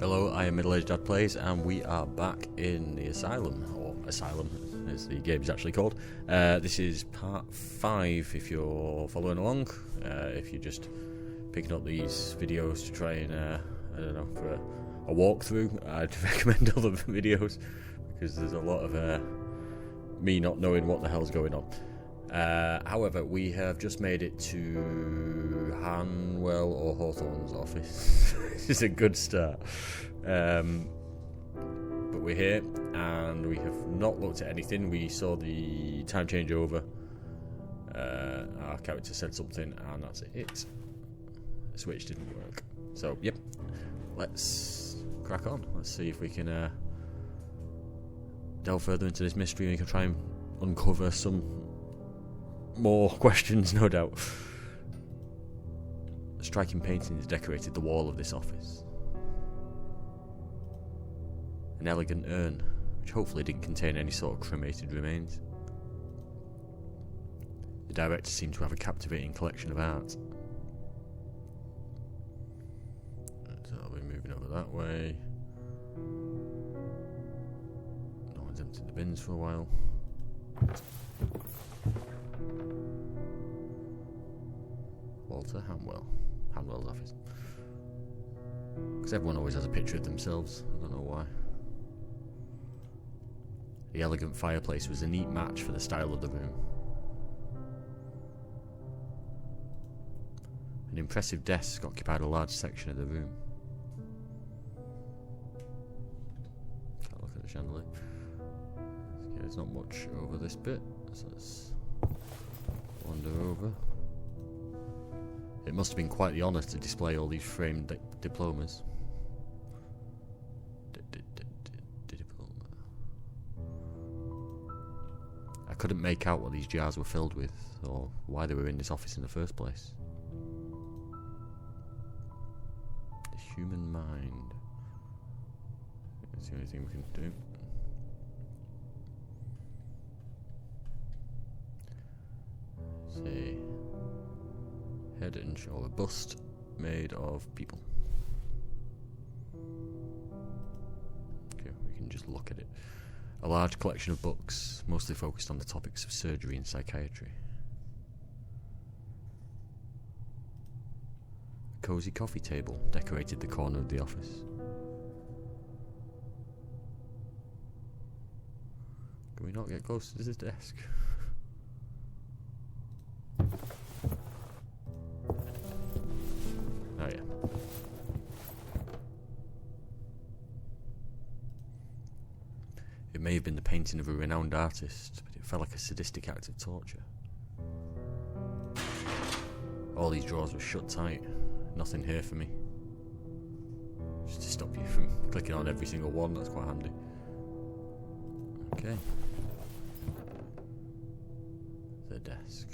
Hello, I am Middle-Aged Dad Plays, and we are back in the Asylum, or Asylum as the game is actually called. This is part 5 if you're following along. If you're just picking up these videos to try and, I don't know, for a walkthrough, I'd recommend other videos, because there's a lot of me not knowing what the hell's going on. However, we have just made it to Hanwell or Hawthorne's office. This is a good start. But we're here, and we have not looked at anything. We saw the time change over. Our character said something, and that's it. The switch didn't work. So, yep. Let's crack on. Let's see if we can delve further into this mystery, and we can try and uncover some more questions, no doubt. Striking paintings decorated the wall of this office. An elegant urn, which hopefully didn't contain any sort of cremated remains. The director seemed to have a captivating collection of art. So I'll be moving over that way. No one's emptied the bins for a while. Walter Hanwell's office. Because everyone always has a picture of themselves. I don't know why. The elegant fireplace was a neat match for the style of the room. An impressive desk occupied a large section of the room. Can't look at the chandelier. Okay, there's not much over this bit, so let's wander over. It must have been quite the honour to display all these framed diplomas. I couldn't make out what these jars were filled with, or why they were in this office in the first place. The human mind. That's the only thing we can do. See. Head and shoulder bust made of people. Okay, we can just look at it. A large collection of books, mostly focused on the topics of surgery and psychiatry. A cosy coffee table decorated the corner of the office. Can we not get close to this desk? Oh yeah. It may have been the painting of a renowned artist, but it felt like a sadistic act of torture. All these drawers were shut tight. Nothing here for me. Just to stop you from clicking on every single one, that's quite handy. Okay. The desk.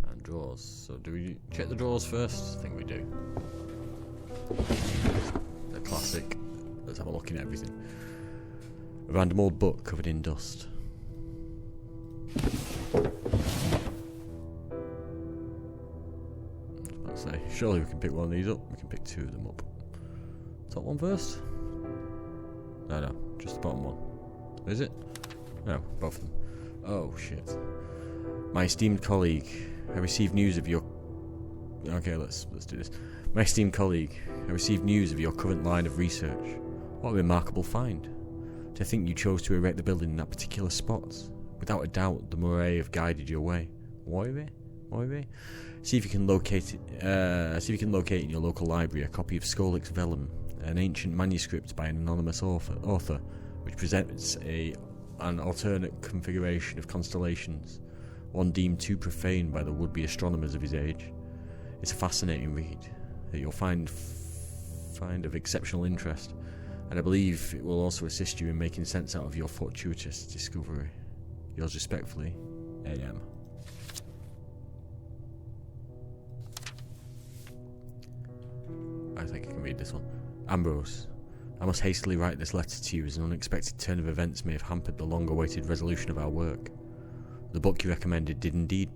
And drawers. So do we check the drawers first? I think we do. The classic. Let's have a look in everything. A random old book covered in dust. I was about to say, surely we can pick one of these up. We can pick 2 of them up. Top one first? No, just the bottom one. Is it? No, both of them. Oh shit. My esteemed colleague, I received news of your... Okay, let's do this. My esteemed colleague, I received news of your current line of research. What a remarkable find. To think you chose to erect the building in that particular spot. Without a doubt, the Moray have guided your way. Moray? See if you can locate in your local library a copy of Skolix Vellum, an ancient manuscript by an anonymous author, which presents an alternate configuration of constellations, one deemed too profane by the would-be astronomers of his age. It's a fascinating read that you'll find of exceptional interest, and I believe it will also assist you in making sense out of your fortuitous discovery. Yours respectfully, A.M. I think I can read this one. Ambrose, I must hastily write this letter to you as an unexpected turn of events may have hampered the long-awaited resolution of our work. The book you recommended did indeed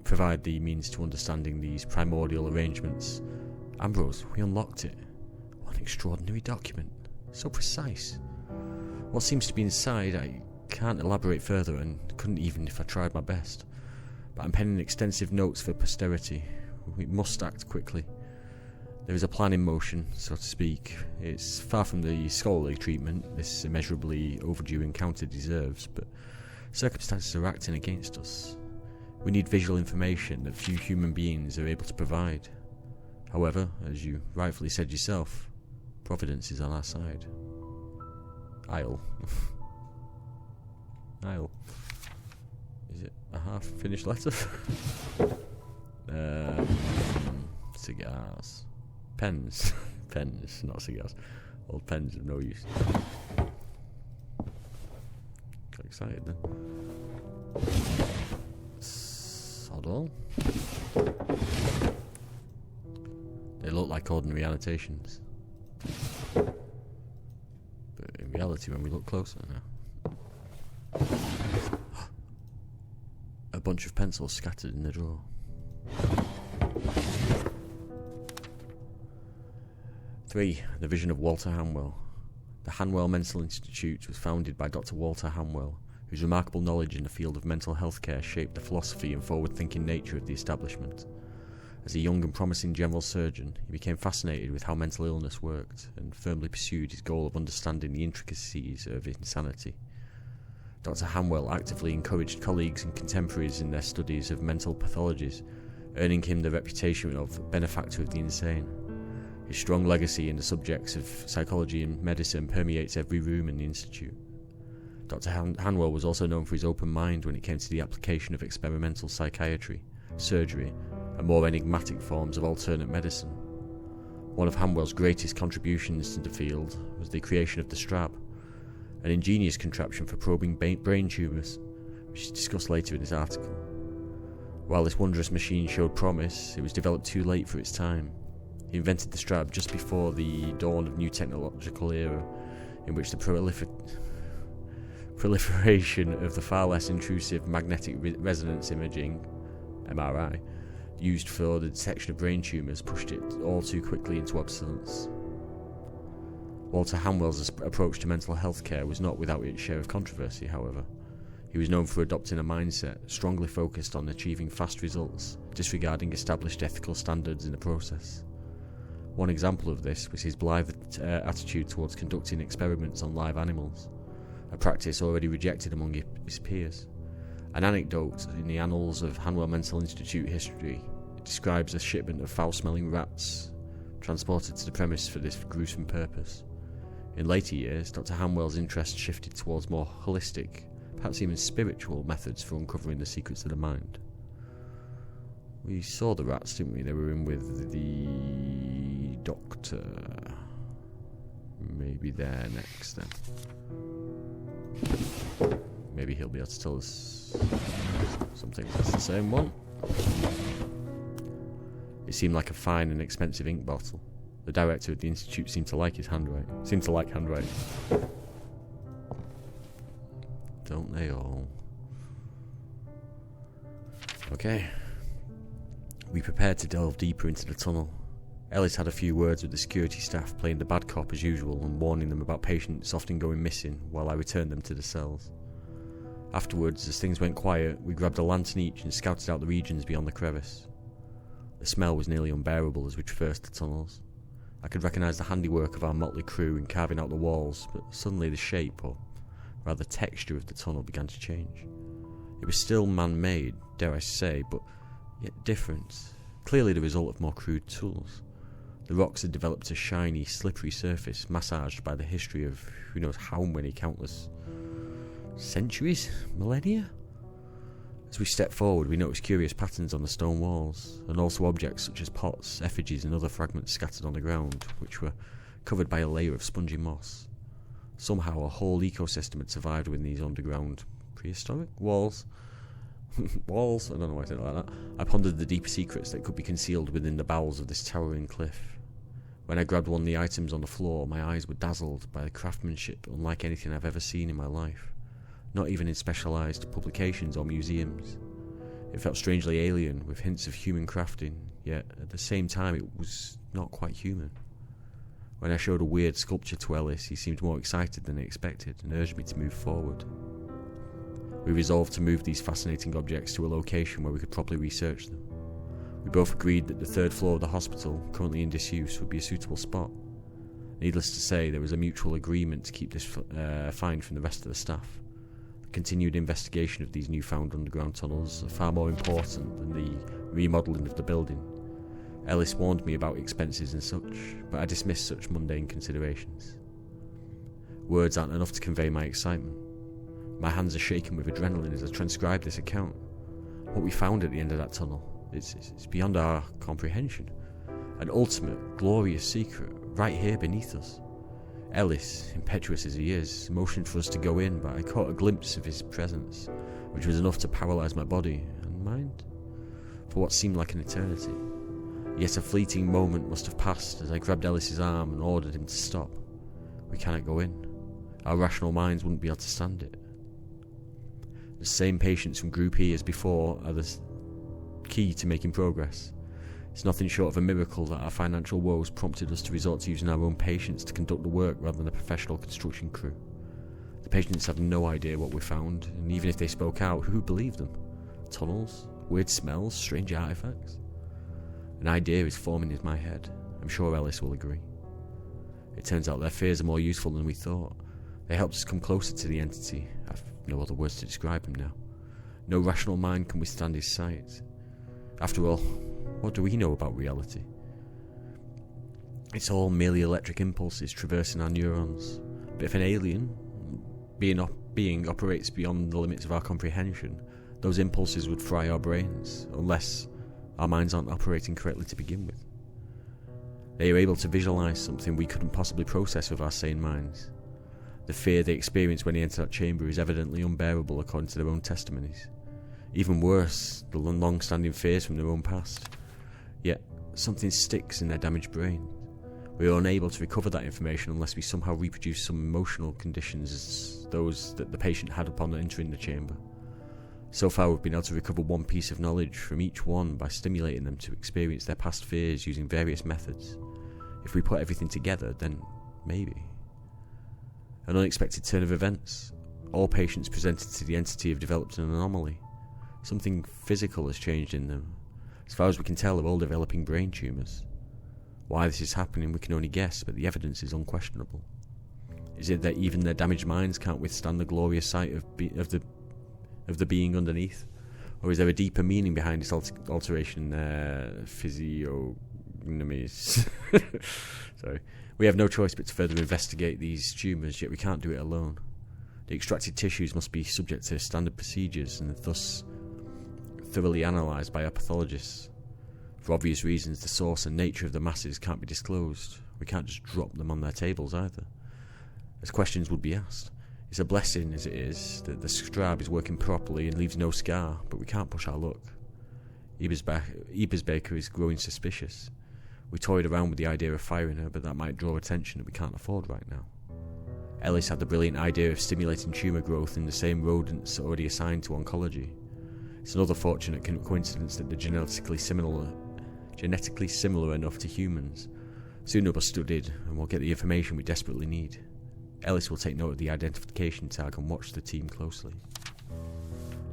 provide the means to understanding these primordial arrangements. Ambrose, we unlocked it. extraordinary document. So precise. What seems to be inside, I can't elaborate further, and couldn't even if I tried my best. But I'm penning extensive notes for posterity. We must act quickly. There is a plan in motion, so to speak. It's far from the scholarly treatment this immeasurably overdue encounter deserves, but circumstances are acting against us. We need visual information that few human beings are able to provide. However, as you rightfully said yourself, Providence is on our side. Isle. Is it a half-finished letter? Cigars. Pens. Pens, not cigars. Old pens of no use. Got excited then. Sod all. They look like ordinary annotations. But in reality, when we look closer now, a bunch of pencils scattered in the drawer. Three, the vision of Walter Hanwell. The Hanwell Mental Institute was founded by Dr. Walter Hanwell, whose remarkable knowledge in the field of mental health care shaped the philosophy and forward-thinking nature of the establishment. As a young and promising general surgeon, he became fascinated with how mental illness worked and firmly pursued his goal of understanding the intricacies of insanity. Dr. Hanwell actively encouraged colleagues and contemporaries in their studies of mental pathologies, earning him the reputation of benefactor of the insane. His strong legacy in the subjects of psychology and medicine permeates every room in the institute. Dr. Hanwell was also known for his open mind when it came to the application of experimental psychiatry, surgery, and more enigmatic forms of alternate medicine. One of Hanwell's greatest contributions to the field was the creation of the strab, an ingenious contraption for probing brain tumours, which is discussed later in this article. While this wondrous machine showed promise, it was developed too late for its time. He invented the strab just before the dawn of new technological era, in which the proliferation of the far less intrusive magnetic resonance imaging, MRI, used for the detection of brain tumours pushed it all too quickly into obsolescence. Walter Hanwell's approach to mental health care was not without its share of controversy, however. He was known for adopting a mindset strongly focused on achieving fast results, disregarding established ethical standards in the process. One example of this was his blithe attitude towards conducting experiments on live animals, a practice already rejected among his peers. An anecdote in the annals of Hanwell Mental Institute history describes a shipment of foul-smelling rats transported to the premise for this gruesome purpose. In later years, Dr. Hanwell's interest shifted towards more holistic, perhaps even spiritual methods for uncovering the secrets of the mind. We saw the rats, didn't we? They were in with the doctor. Maybe they're next then. Maybe he'll be able to tell us something. That's the same one. It seemed like a fine and expensive ink bottle. The director of the institute seemed to like handwriting. Don't they all? Okay. We prepared to delve deeper into the tunnel. Ellis had a few words with the security staff, playing the bad cop as usual and warning them about patients often going missing while I returned them to the cells. Afterwards, as things went quiet, we grabbed a lantern each and scouted out the regions beyond the crevice. The smell was nearly unbearable as we traversed the tunnels. I could recognise the handiwork of our motley crew in carving out the walls, but suddenly the shape, or rather texture of the tunnel began to change. It was still man-made, dare I say, but yet different, clearly the result of more crude tools. The rocks had developed a shiny, slippery surface massaged by the history of who knows how many countless centuries? Millennia? As we stepped forward, we noticed curious patterns on the stone walls, and also objects such as pots, effigies and other fragments scattered on the ground, which were covered by a layer of spongy moss. Somehow a whole ecosystem had survived within these underground prehistoric walls. Walls? I don't know why I said it like that. I pondered the deep secrets that could be concealed within the bowels of this towering cliff. When I grabbed one of the items on the floor, my eyes were dazzled by the craftsmanship unlike anything I've ever seen in my life, not even in specialised publications or museums. It felt strangely alien, with hints of human crafting, yet at the same time it was not quite human. When I showed a weird sculpture to Ellis, he seemed more excited than I expected and urged me to move forward. We resolved to move these fascinating objects to a location where we could properly research them. We both agreed that the third floor of the hospital, currently in disuse, would be a suitable spot. Needless to say, there was a mutual agreement to keep this find from the rest of the staff. The continued investigation of these newfound underground tunnels are far more important than the remodelling of the building. Ellis warned me about expenses and such, but I dismissed such mundane considerations. Words aren't enough to convey my excitement. My hands are shaking with adrenaline as I transcribe this account. What we found at the end of that tunnel is beyond our comprehension. An ultimate, glorious secret, right here beneath us. Ellis, impetuous as he is, motioned for us to go in, but I caught a glimpse of his presence, which was enough to paralyse my body and mind for what seemed like an eternity. Yet a fleeting moment must have passed as I grabbed Ellis's arm and ordered him to stop. We cannot go in. Our rational minds wouldn't be able to stand it. The same patients from Group E as before are the key to making progress. It's nothing short of a miracle that our financial woes prompted us to resort to using our own patients to conduct the work rather than a professional construction crew. The patients have no idea what we found, and even if they spoke out, who would believe them? Tunnels? Weird smells? Strange artifacts? An idea is forming in my head. I'm sure Ellis will agree. It turns out their fears are more useful than we thought. They helped us come closer to the entity. I've no other words to describe him now. No rational mind can withstand his sight. After all, what do we know about reality? It's all merely electric impulses traversing our neurons. But if an alien being operates beyond the limits of our comprehension, those impulses would fry our brains, unless our minds aren't operating correctly to begin with. They are able to visualize something we couldn't possibly process with our sane minds. The fear they experience when they enter that chamber is evidently unbearable according to their own testimonies. Even worse, the long-standing fears from their own past. Yet, something sticks in their damaged brain. We are unable to recover that information unless we somehow reproduce some emotional conditions as those that the patient had upon entering the chamber. So far we've been able to recover one piece of knowledge from each one by stimulating them to experience their past fears using various methods. If we put everything together, then maybe. An unexpected turn of events. All patients presented to the entity have developed an anomaly. Something physical has changed in them. As far as we can tell, they're all developing brain tumours. Why this is happening we can only guess, but the evidence is unquestionable. Is it that even their damaged minds can't withstand the glorious sight of the being underneath? Or is there a deeper meaning behind this alteration in their physiognomies? Sorry. We have no choice but to further investigate these tumours, yet we can't do it alone. The extracted tissues must be subject to standard procedures and thus thoroughly analysed by our pathologists. For obvious reasons, the source and nature of the masses can't be disclosed. We can't just drop them on their tables either. As questions would be asked, it's a blessing as it is that the scrab is working properly and leaves no scar, but we can't push our luck. Ebersbaker is growing suspicious. We toyed around with the idea of firing her, but that might draw attention that we can't afford right now. Ellis had the brilliant idea of stimulating tumour growth in the same rodents already assigned to oncology. It's another fortunate coincidence that they're genetically similar enough to humans. Soon they'll be studied, and we'll get the information we desperately need. Ellis will take note of the identification tag and watch the team closely.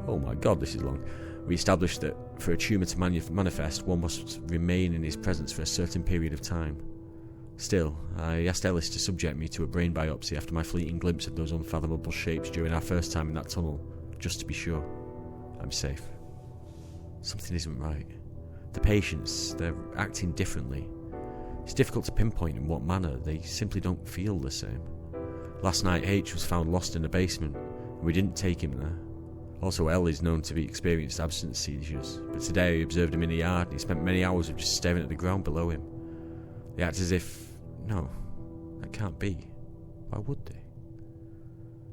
Oh my god, this is long. We established that for a tumour to manifest, one must remain in his presence for a certain period of time. Still, I asked Ellis to subject me to a brain biopsy after my fleeting glimpse of those unfathomable shapes during our first time in that tunnel, just to be sure. I'm safe. Something isn't right. The patients, they're acting differently. It's difficult to pinpoint in what manner. They simply don't feel the same. Last night, H was found lost in the basement, and we didn't take him there. Also, L is known to be experienced absence seizures, but today I observed him in the yard, and he spent many hours of just staring at the ground below him. They act as if, no, that can't be. Why would they?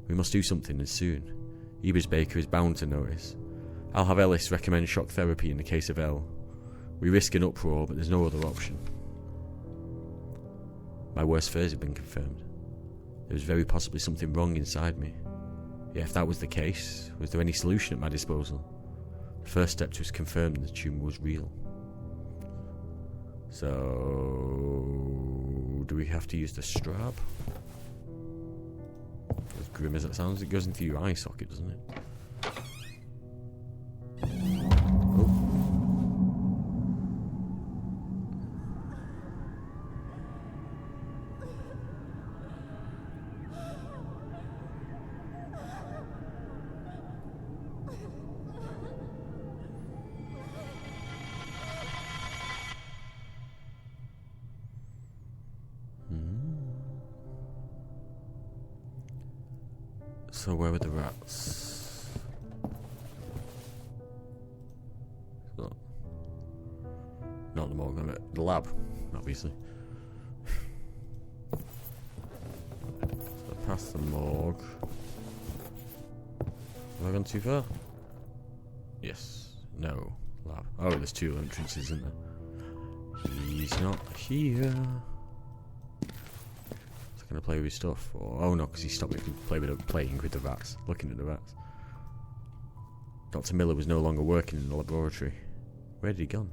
We must do something, and soon. Ebersbaker is bound to notice. I'll have Ellis recommend shock therapy in the case of L. We risk an uproar, but there's no other option. My worst fears have been confirmed. There was very possibly something wrong inside me. Yet if that was the case, was there any solution at my disposal? The first step was confirming the tumour was real. So, do do we have to use the strap? As grim as that sounds, it goes into your eye socket, doesn't it? So where were the rats? So, not the morgue, the lab, obviously. So past the morgue. Have I gone too far? Yes. No. Lab. Oh, there's two entrances, isn't there? He's not here. Gonna play with his stuff, or oh no, because he stopped me from playing with the rats, looking at the rats. Dr. Miller was no longer working in the laboratory. Where did he gone?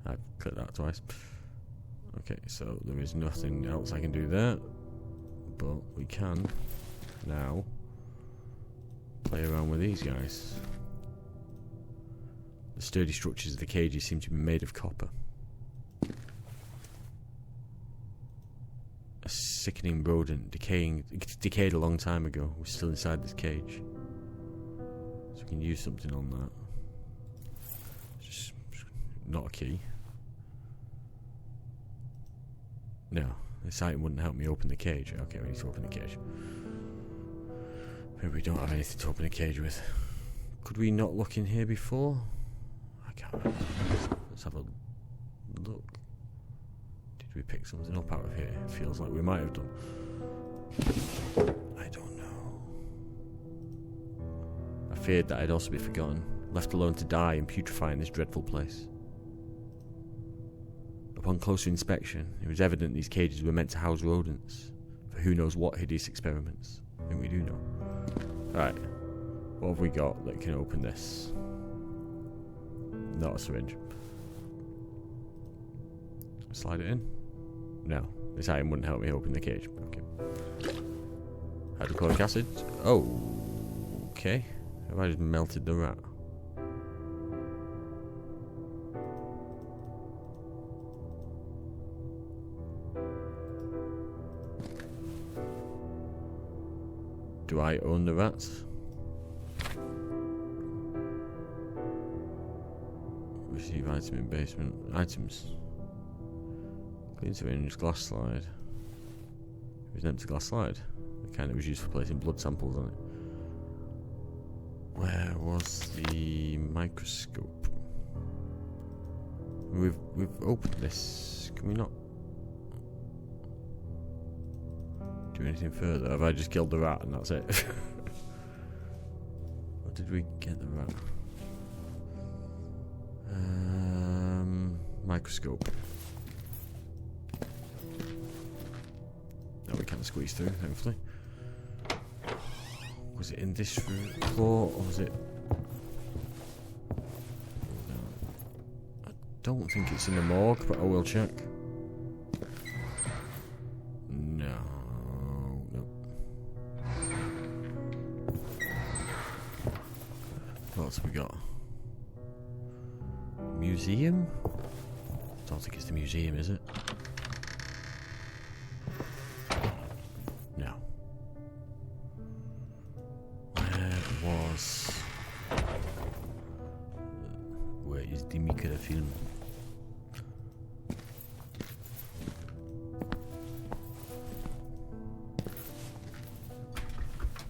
I've clicked that twice. Okay, so there is nothing else I can do there, but we can now play around with these guys. The sturdy structures of the cages seem to be made of copper. A sickening rodent, decayed a long time ago, was still inside this cage. So we can use something on that. Just not a key. No, this item wouldn't help me open the cage. Okay, we need to open the cage. Maybe we don't have anything to open the cage with. Could we not look in here before? I can't remember. Let's have a look. Did we pick something up out of here? It feels like we might have done. I don't know. I feared that I'd also be forgotten, left alone to die and putrefy in this dreadful place. Upon closer inspection, it was evident these cages were meant to house rodents, for who knows what hideous experiments. And we do know. Alright, what have we got that can open this? Not a syringe. Slide it in? No, this item wouldn't help me open the cage. Okay. Hydrochloric acid? Oh, okay. Have I just melted the rat? Do I own the rats? Receive item in basement. Items. Clean syringe, glass slide. It was an empty glass slide. The kind that was used for placing blood samples on it. Where was the microscope? We've opened this. Can we not do anything further? Have I just killed the rat and that's it? Or did we get the rat? Microscope. No, we can't squeeze through, thankfully. Was it in this floor, or was it... I don't think it's in the morgue, but I will check. No. What else have we got? Museum? I don't think it's the museum, is it? No. Where is the microfilm?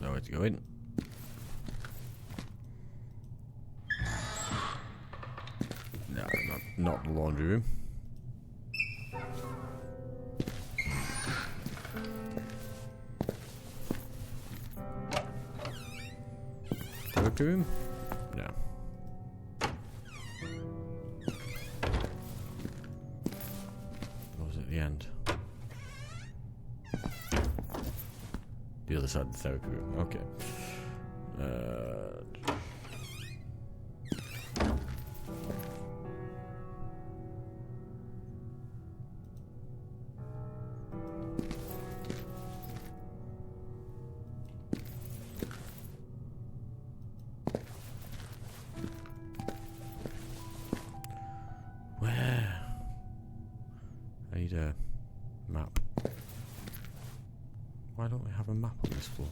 Nowhere to go in. No, not the laundry room. Therapy room? No. What was at the end? The other side of the therapy room. Okay. need a map. Why don't we have a map on this floor?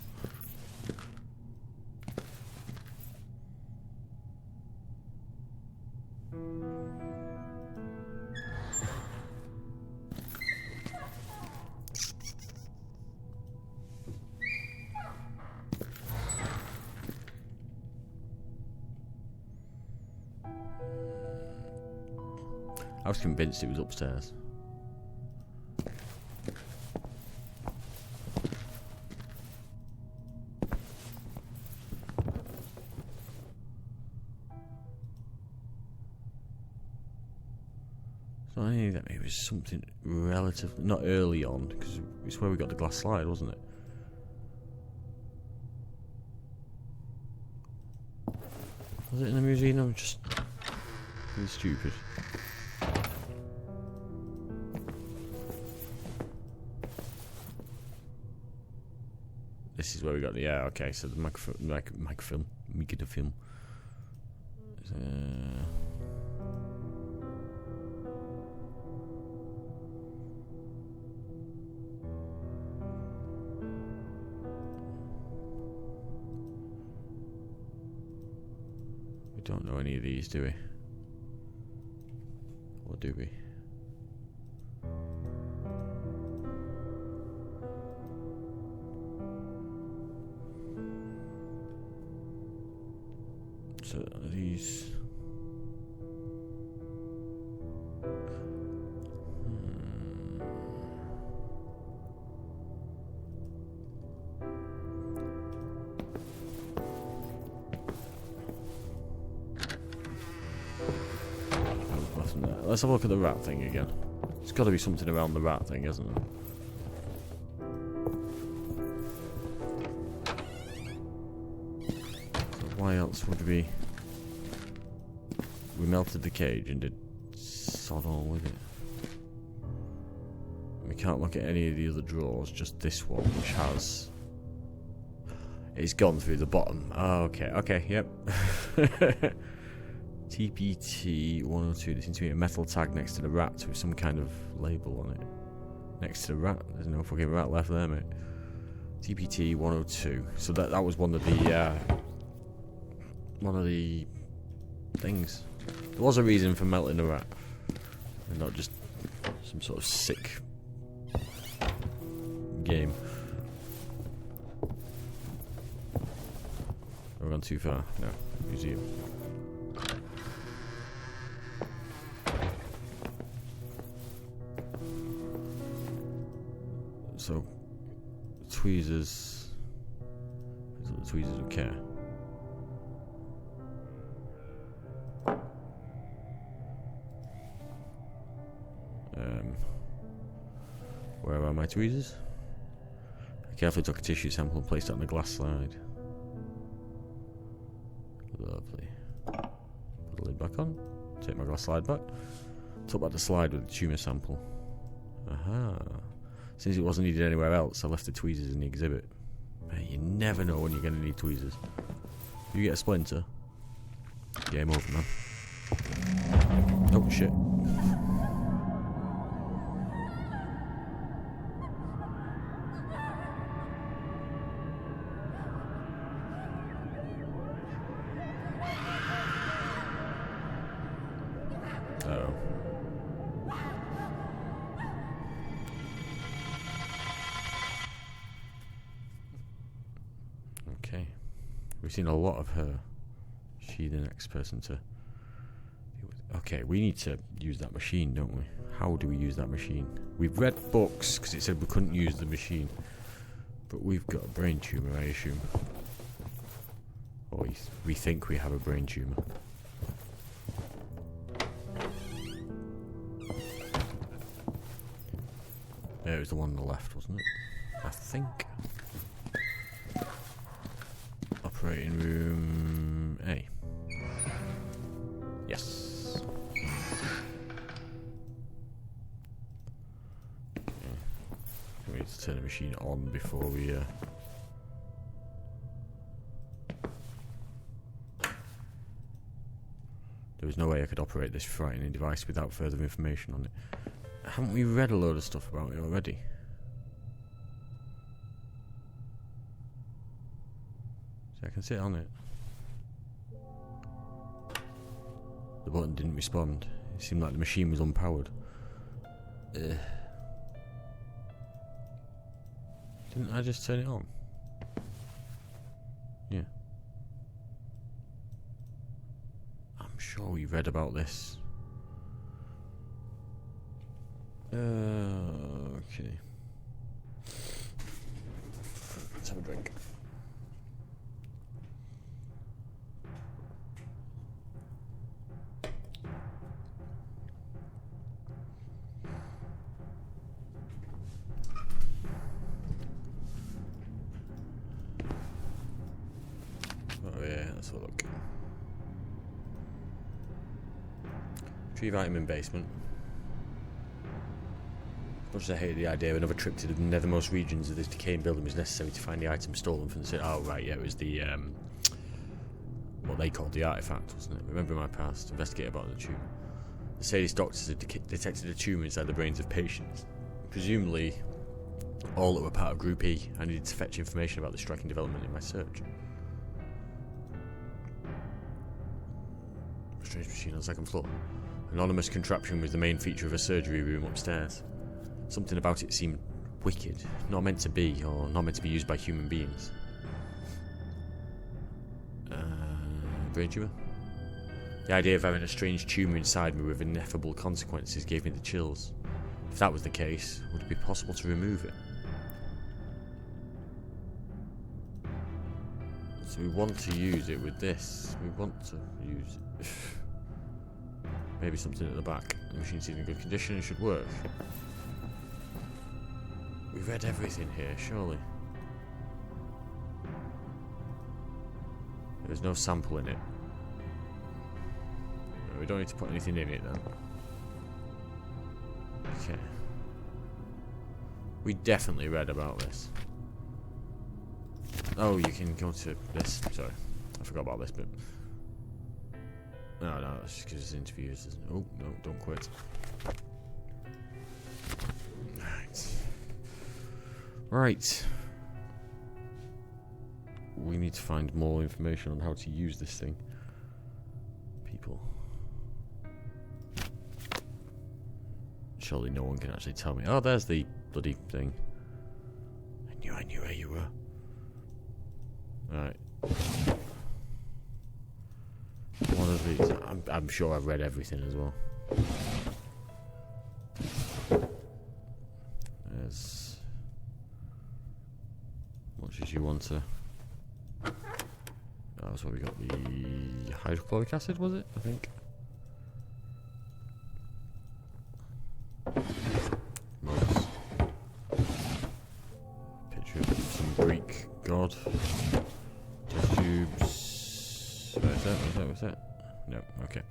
I was convinced it was upstairs. So I knew that it was something relatively, not early on, because it's where we got the glass slide, wasn't it? Was it in the museum? I'm just being stupid. This is where we got the, yeah, okay, so the microfilm. We don't know any of these, do we? Or do we? So are these... Let's have a look at the rat thing again. There's got to be something around the rat thing, isn't there? So why else would we... We melted the cage and did sod all with it. We can't look at any of the other drawers, just this one, which has... It's gone through the bottom. Oh, okay, yep. TPT 102. There seems to be a metal tag next to the rat with some kind of label on it. Next to the rat. There's no fucking rat left there, mate. TPT 102. So that was one of the things. There was a reason for melting the rat, and not just some sort of sick game. We've gone too far. No, museum. So, tweezers. The tweezers would care. Where are my tweezers? I carefully took a tissue sample and placed it on the glass slide. Lovely. Put the lid back on. Take my glass slide back. Took back the slide with the tumour sample. Aha. Since it wasn't needed anywhere else, I left the tweezers in the exhibit. Man, you never know when you're going to need tweezers. If you get a splinter, game over, man. Oh, shit. Uh-oh. Okay. We've seen a lot of her. Is she the next person to deal with? Okay, we need to use that machine, don't we? How do we use that machine? We've read books because it said we couldn't use the machine. But we've got a brain tumour, I assume. Or we think we have a brain tumour. Yeah, it was the one on the left, wasn't it? I think. Operating room A. Yes. Yeah. We need to turn the machine on before we There was no way I could operate this frightening device without further information on it. Haven't we read a load of stuff about it already? So I can sit on it. The button didn't respond. It seemed like the machine was unpowered. Didn't I just turn it on? Yeah. I'm sure we read about this. Okay. Let's have a drink. Oh yeah, let's have a look. Retrieve item in basement. Much as I hated the idea of another trip to the nethermost regions of this decaying building was necessary to find the item stolen from the city. Oh right, yeah, it was the what they called the artifact, wasn't it? Remember my past, investigate about the tumour. The sadist doctors had detected a tumour inside the brains of patients. Presumably all that were part of Group E. I needed to fetch information about the striking development in my search. A strange machine on the second floor. An anonymous contraption was the main feature of a surgery room upstairs. Something about it seemed wicked, not meant to be, or not meant to be used by human beings. Brain tumour? The idea of having a strange tumour inside me with ineffable consequences gave me the chills. If that was the case, would it be possible to remove it? So we want to use it with this. We want to use it. Maybe something at the back. The machine seems in good condition and should work. We read everything here, surely. There's no sample in it. No, we don't need to put anything in it then. Okay. We definitely read about this. Oh, you can go to this. Sorry, I forgot about this bit. No, that's just because it's interviews, isn't it? Oh, no, don't quit. Right. We need to find more information on how to use this thing. People. Surely no one can actually tell me. Oh, there's the bloody thing. I knew where you were. Right. One of these. I'm sure I've read everything as well. As much as you want to. That's where we got the hydrochloric acid, was it? I think. Nice. Picture of some Greek god. Test tubes. What's that? No, okay.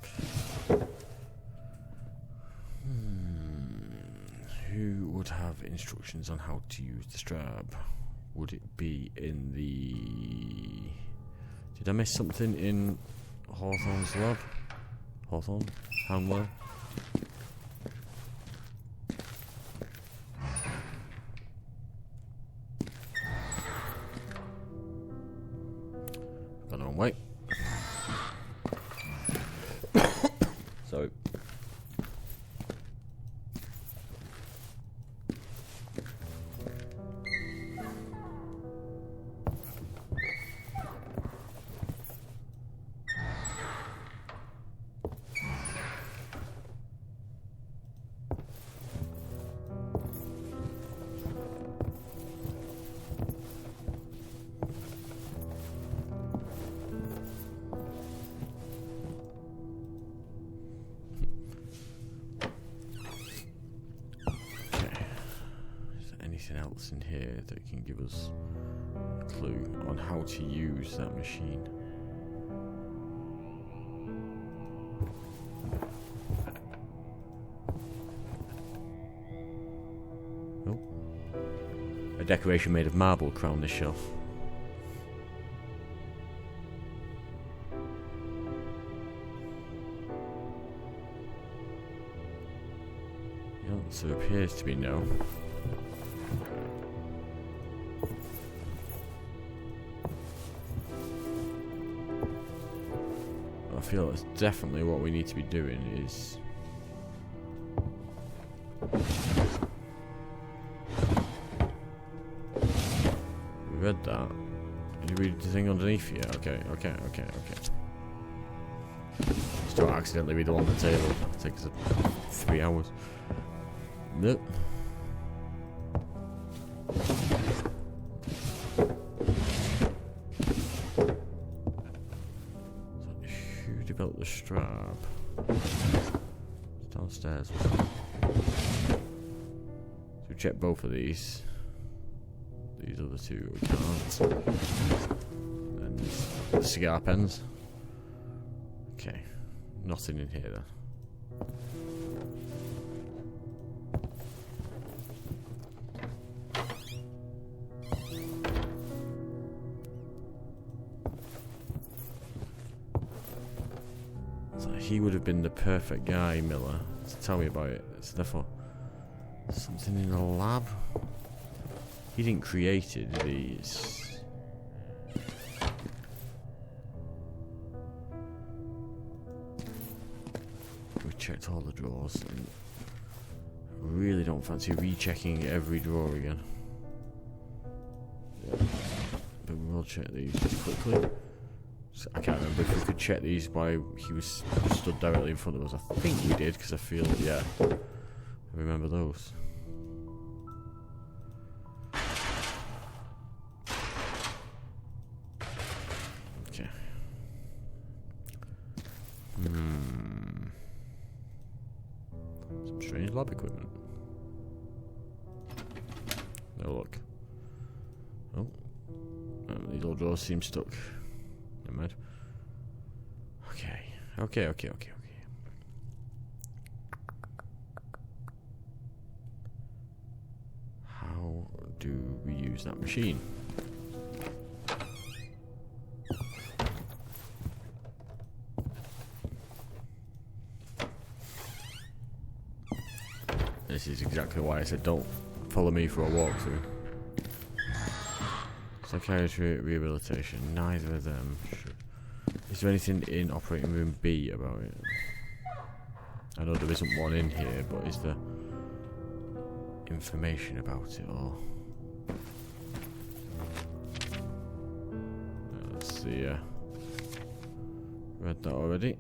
Who would have instructions on how to use the strap? Would it be in the... Did I miss something in Hawthorne's lab? Hawthorne? Hanwell? Gone the wrong way. So... else in here that can give us a clue on how to use that machine. Oh. A decoration made of marble crowned this shelf. So it appears to be no. I feel that's definitely what we need to be doing is... We read that. Did you read the thing underneath here? Okay. Just don't accidentally read the one on the table. It takes us 3 hours. Nope. Who developed the strap? It's downstairs. So we check both of these. These other two we can't. And the cigar pens. Okay. Nothing in here then. So he would have been the perfect guy, Miller, to tell me about it. It's therefore something in the lab. He didn't create it, did he? We checked all the drawers. And really don't fancy rechecking every drawer again. Yeah. But we will check these just quickly. So I can't remember if we could check these while he was stood directly in front of us. I think we did, because I feel, yeah, I remember those. Okay. Some strange lab equipment. No look. Oh. These old drawers seem stuck. Never mind. Okay. How do we use that machine? This is exactly why I said don't follow me for a walkthrough. Psychiatry, rehabilitation, neither of them should. Is there anything in operating room B about it? I know there isn't one in here, but is there information about it or? Let's see, read that already.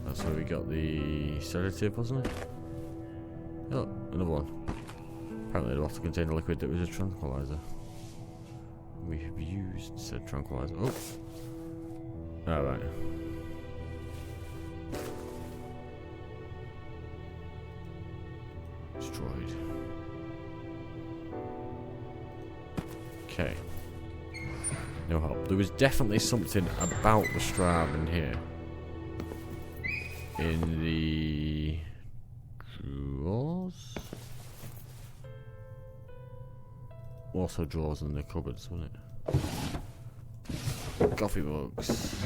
That's where we got the sedative, wasn't it? Oh, another one. Apparently the bottle contained a liquid that was a tranquilizer. We have used said tranquilizer. Oh! Alright. Destroyed. Okay. No help. There was definitely something about the strap in here. In the drawers? Also drawers in the cupboards, wasn't it? Coffee mugs.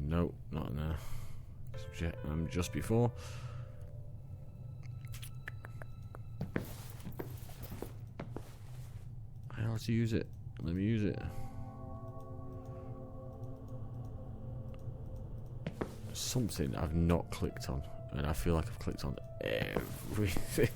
No, not in there. Just before. How to use it? Let me use it. Something I've not clicked on, and I feel like I've clicked on everything.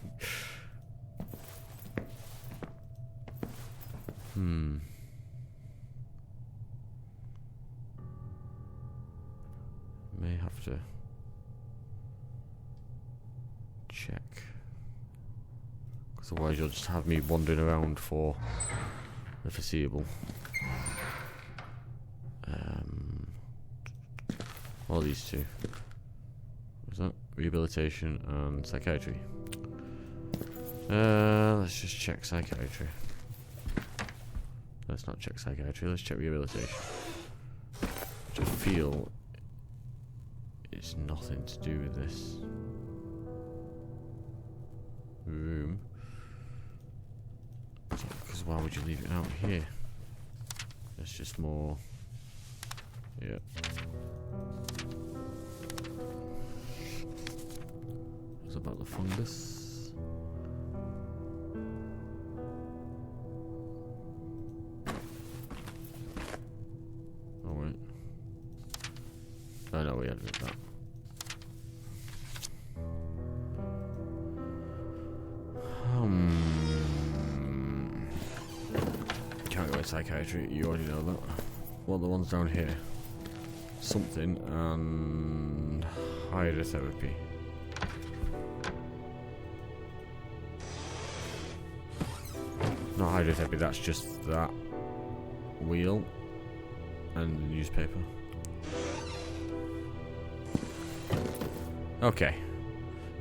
May have to check, because otherwise you'll just have me wandering around for the foreseeable. All these two. What's that? Rehabilitation and psychiatry. Let's just check psychiatry. Let's not check psychiatry, let's check rehabilitation. Which I feel is nothing to do with this room. Because why would you leave it out here? It's just more. Yeah. It's about the fungus. Oh wait. Oh no, we edited that. Can't go in psychiatry, you already know that. What are the ones down here? Something and hydrotherapy. Not hydrotherapy, that's just that wheel and the newspaper. Okay.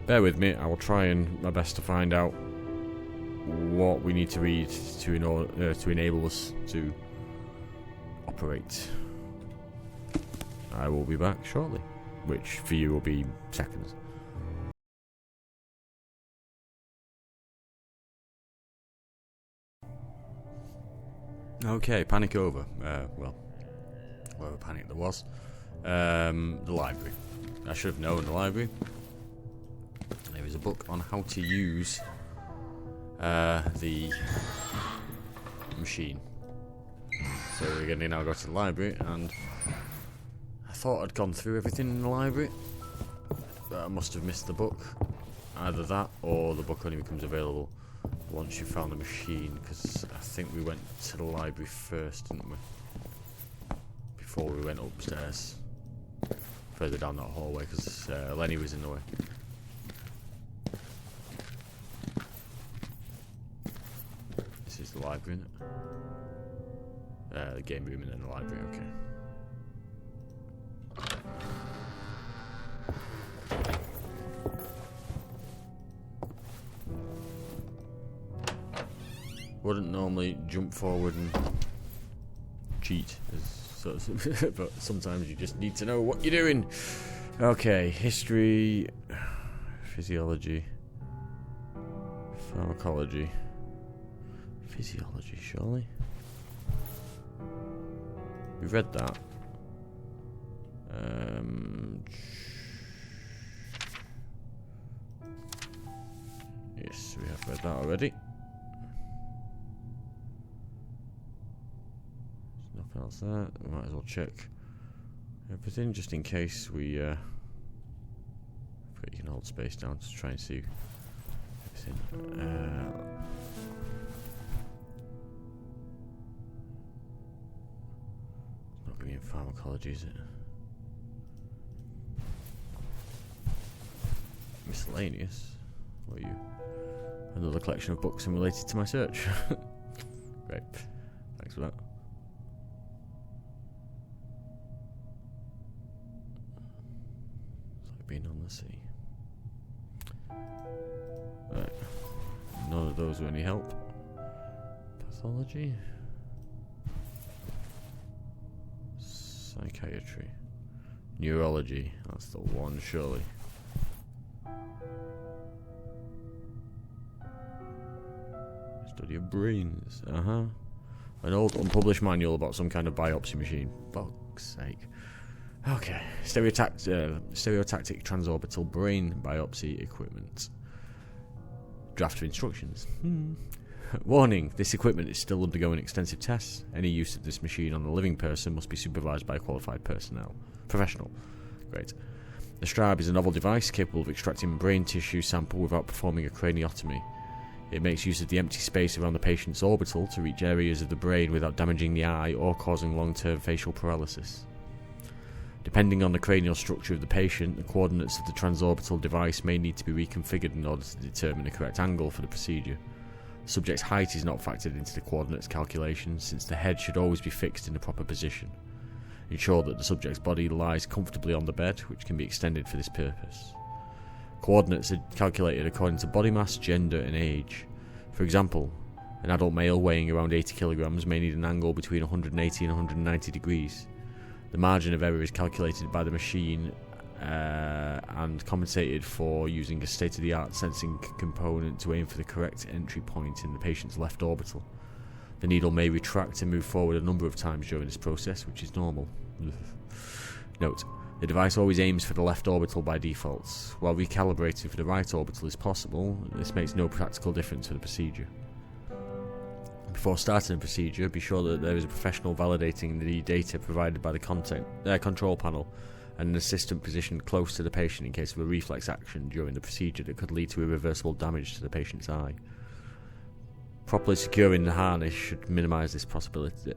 Bear with me, I will try and my best to find out what we need to read to enable us to operate. I will be back shortly, which for you will be seconds. Okay, panic over. Well, whatever panic there was. The library. I should have known the library. There is a book on how to use the machine. So we're going to now go to the library, and I thought I'd gone through everything in the library, but I must have missed the book. Either that, or the book only becomes available once you've found the machine, because I think we went to the library first, didn't we? Before we went upstairs. Further down that hallway, because Lenny was in the way. This is the library, isn't it? The game room and then the library, okay. Wouldn't normally jump forward and cheat, but sometimes you just need to know what you're doing. Okay, history, physiology, pharmacology, physiology, surely? We've read that. Yes, we have read that already. There's nothing else there. We might as well check everything just in case we. You can hold space down to try and see everything. Not going to be in pharmacology, is it? Miscellaneous? What are you? Another collection of books unrelated to my search. Great. Thanks for that. It's like being on the sea. Right. None of those were any help. Pathology? Psychiatry. Neurology. That's the one, surely. Study of brains. An old unpublished manual about some kind of biopsy machine. Fuck's sake. Okay. Stereotactic transorbital brain biopsy equipment. Draft of instructions. Warning, this equipment is still undergoing extensive tests. Any use of this machine on a living person must be supervised by a qualified professional. Great. The Strab is a novel device capable of extracting brain tissue sample without performing a craniotomy. It makes use of the empty space around the patient's orbital to reach areas of the brain without damaging the eye or causing long-term facial paralysis. Depending on the cranial structure of the patient, the coordinates of the transorbital device may need to be reconfigured in order to determine the correct angle for the procedure. The subject's height is not factored into the coordinates calculation, since the head should always be fixed in the proper position. Ensure that the subject's body lies comfortably on the bed, which can be extended for this purpose. Coordinates are calculated according to body mass, gender and age. For example, an adult male weighing around 80 kilograms may need an angle between 180 and 190 degrees. The margin of error is calculated by the machine and compensated for using a state-of-the-art sensing component to aim for the correct entry point in the patient's left orbital. The needle may retract and move forward a number of times during this process, which is normal. Note, the device always aims for the left orbital by default. While recalibrating for the right orbital is possible, this makes no practical difference for the procedure. Before starting the procedure, be sure that there is a professional validating the data provided by the control panel and an assistant positioned close to the patient in case of a reflex action during the procedure that could lead to irreversible damage to the patient's eye. Properly securing the harness should minimise this possibility.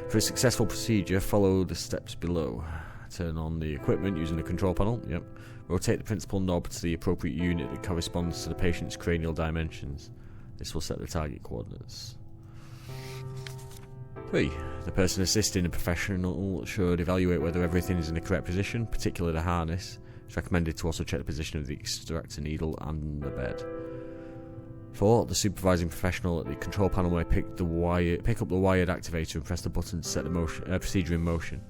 For a successful procedure, follow the steps below. Turn on the equipment using the control panel. Yep. Rotate the principal knob to the appropriate unit that corresponds to the patient's cranial dimensions. This will set the target coordinates. 3. The person assisting the professional should evaluate whether everything is in the correct position, particularly the harness. It's recommended to also check the position of the extractor needle and the bed. 4. The supervising professional at the control panel may pick up the wired activator and press the button to set the procedure in motion.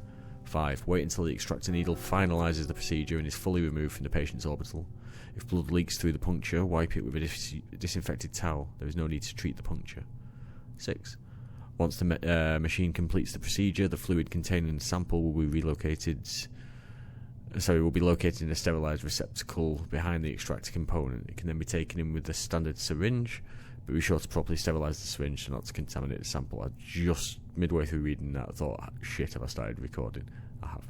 5. Wait until the extractor needle finalises the procedure and is fully removed from the patient's orbital. If blood leaks through the puncture, wipe it with a disinfected towel. There is no need to treat the puncture. 6. Once the machine completes the procedure, the fluid containing the sample will be located in a sterilised receptacle behind the extractor component. It can then be taken in with the standard syringe, but be sure to properly sterilise the syringe so not to contaminate the sample. I just, midway through reading that, thought, shit, have I started recording? I have.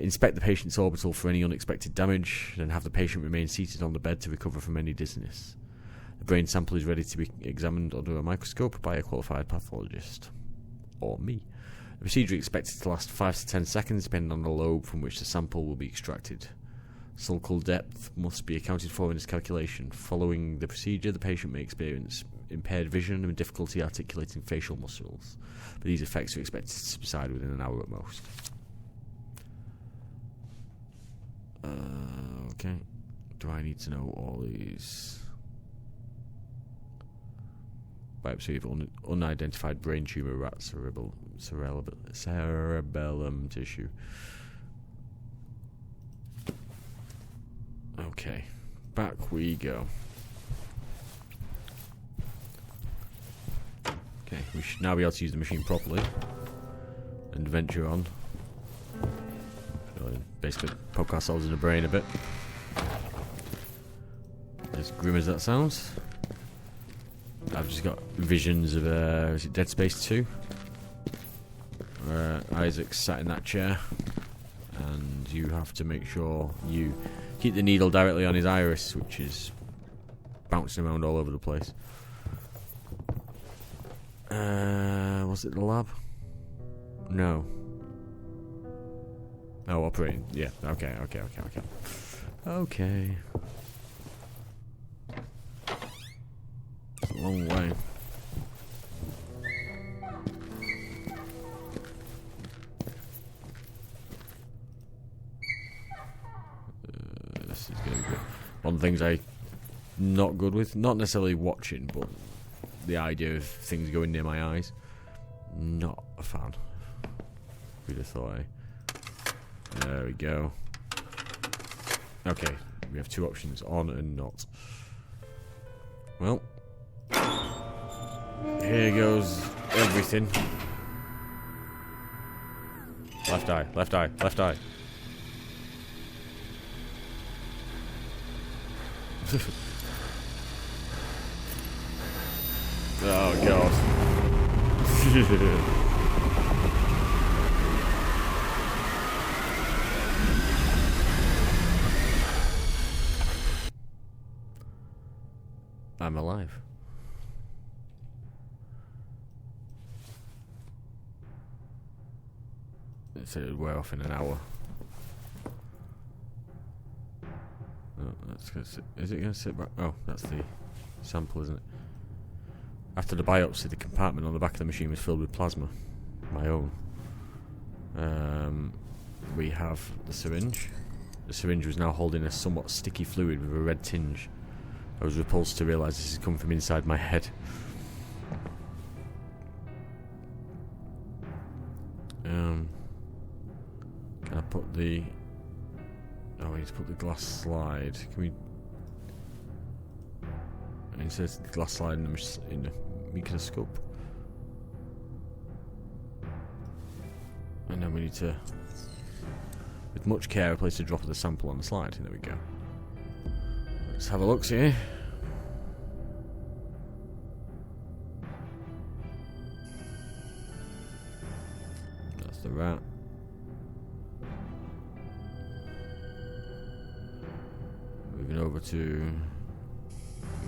Inspect the patient's orbital for any unexpected damage, then have the patient remain seated on the bed to recover from any dizziness. The brain sample is ready to be examined under a microscope by a qualified pathologist. Or me. The procedure is expected to last 5 to 10 seconds depending on the lobe from which the sample will be extracted. Sulcal depth must be accounted for in this calculation. Following the procedure, the patient may experience impaired vision and difficulty articulating facial muscles, but these effects are expected to subside within an hour at most. Okay. Do I need to know all these? Biopsy of unidentified brain tumour, rat cerebellum tissue. Okay, back we go. Okay, we should now be able to use the machine properly and venture on. Basically, poke ourselves in the brain a bit. As grim as that sounds. I've just got visions of, is it Dead Space 2? Where Isaac's sat in that chair, and you have to make sure you keep the needle directly on his iris, which is bouncing around all over the place. Was it the lab? No. Oh, operating. Yeah, okay. Okay. It's a long way. This is going to be good. One of the things I'm not good with, not necessarily watching, but the idea of things going near my eyes. Not a fan. Who'd have thought, There we go. Okay, we have 2 options, on and not. Well, here goes everything. Left eye, left eye, left eye. Oh god. I'm alive. It said it would wear off in an hour. Oh, that's gonna sit. Is it going to sit back? Oh, that's the sample, isn't it? After the biopsy, the compartment on the back of the machine was filled with plasma. My own. We have the syringe. The syringe was now holding a somewhat sticky fluid with a red tinge. I was repulsed to realise this had come from inside my head. Can I put the... Oh, I need to put the glass slide. Can we... Insert the glass slide in the microscope. And then we need to, with much care, replace the drop of the sample on the slide. There we go. Let's have a look, see. That's the rat. Moving over to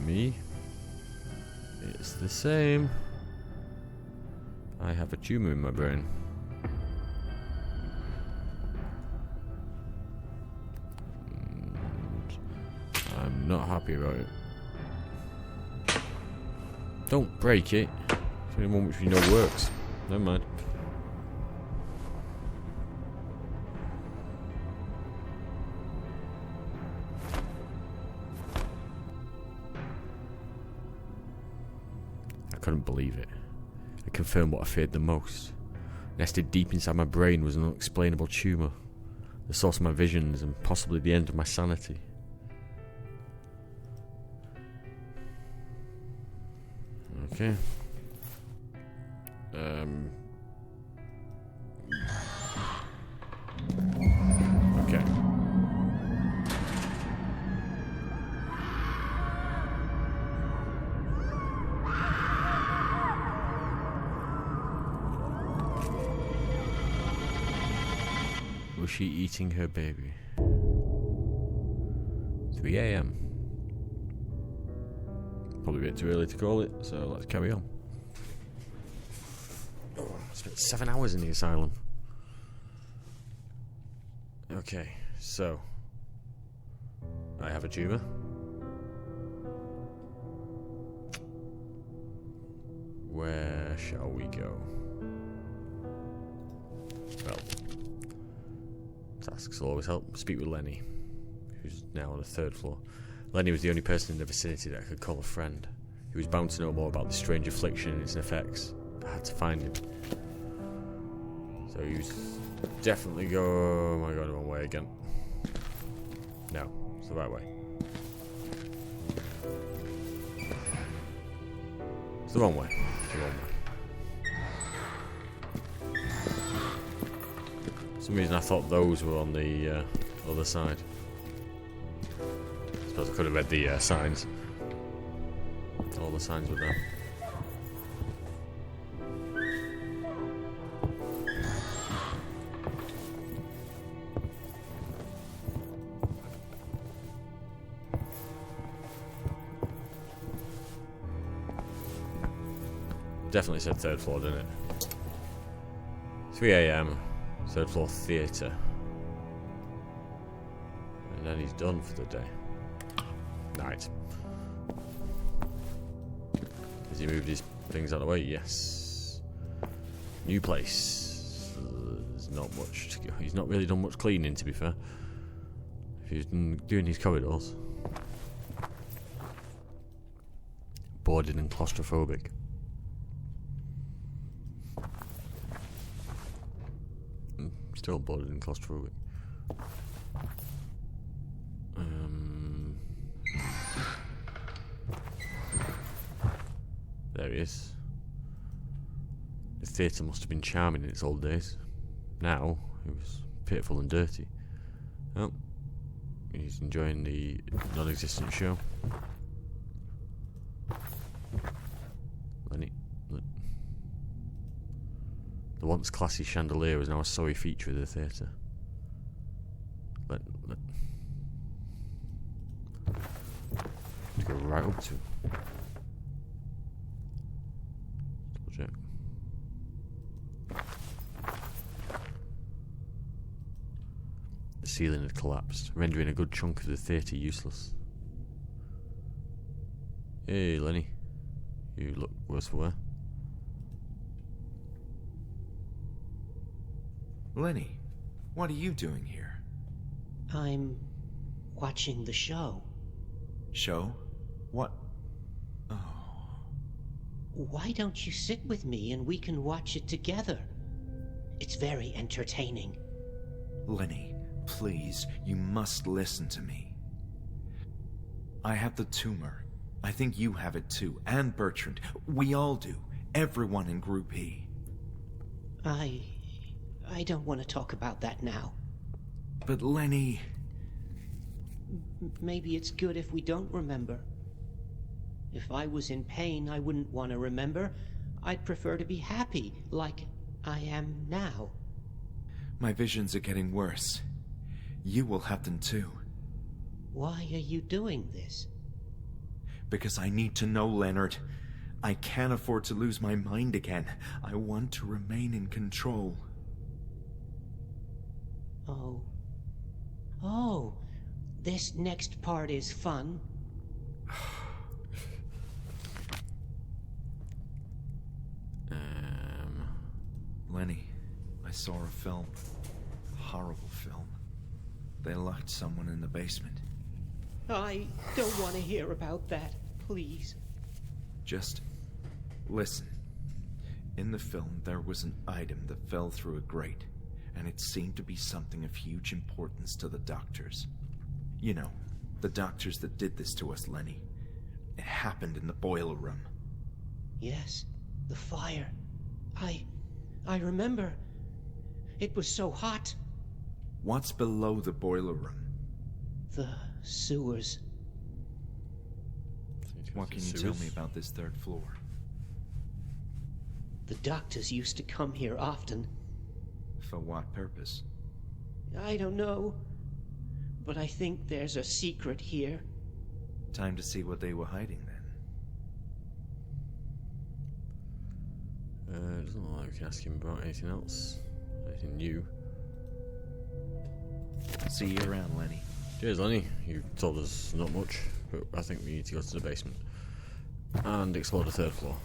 me. It's the same. I have a tumor in my brain. I'm not happy about it. Don't break it. It's the only one which we know works. Never mind. I couldn't believe it. It confirmed what I feared the most. Nested deep inside my brain was an unexplainable tumour, the source of my visions and possibly the end of my sanity. Okay. Okay. Was she eating her baby? 3 a.m. Probably a bit too early to call it, so let's carry on. Oh, I spent 7 hours in the asylum. Okay, so I have a tumour. Where shall we go? Well, tasks will always help. Speak with Lenny, who's now on the 3rd floor. Lenny was the only person in the vicinity that I could call a friend. He was bound to know more about the strange affliction and its effects. I had to find him. So he was definitely go. Oh my god, the wrong way again. No, it's the right way. It's the wrong way. It's the wrong way. For some reason I thought those were on the other side. I suppose I could have read the signs. All the signs were there. Definitely said 3rd floor, didn't it? 3 a.m. 3rd floor theatre. And then he's done for the day. Night. Has he moved his things out of the way? Yes. New place. There's not much to go. He's not really done much cleaning, to be fair. If he's doing his corridors. Boarded and claustrophobic. Still boarded and claustrophobic. There he is. The theatre must have been charming in its old days. Now, it was pitiful and dirty. Oh, he's enjoying the non-existent show. Lenny. The once classy chandelier was now a sorry feature of the theatre. Let's go right up to him. Double check. The ceiling had collapsed, rendering a good chunk of the theatre useless. Hey, Lenny. You look worse for wear. Lenny, what are you doing here? I'm watching the show. Show? What? Oh. Why don't you sit with me and we can watch it together? It's very entertaining. Lenny, please, you must listen to me. I have the tumor. I think you have it too, and Bertrand. We all do. Everyone in Group E. I don't want to talk about that now. But Lenny... Maybe it's good if we don't remember. If I was in pain, I wouldn't want to remember. I'd prefer to be happy, like I am now. My visions are getting worse. You will have them too. Why are you doing this? Because I need to know, Leonard. I can't afford to lose my mind again. I want to remain in control. Oh. Oh, this next part is fun. Lenny, I saw a film. A horrible film. They locked someone in the basement. I don't want to hear about that, please. Just listen. In the film, there was an item that fell through a grate, and it seemed to be something of huge importance to the doctors. You know, the doctors that did this to us, Lenny. It happened in the boiler room. Yes, the fire. I remember. It was so hot. What's below the boiler room? The sewers. What can you tell me about this third floor? The doctors used to come here often. For what purpose? I don't know. But I think there's a secret here. Time to see what they were hiding then. Doesn't look like we can ask him about anything else. Anything new. See you around, Lenny. Cheers, Lenny. You told us not much, but I think we need to go to the basement and explore the third floor.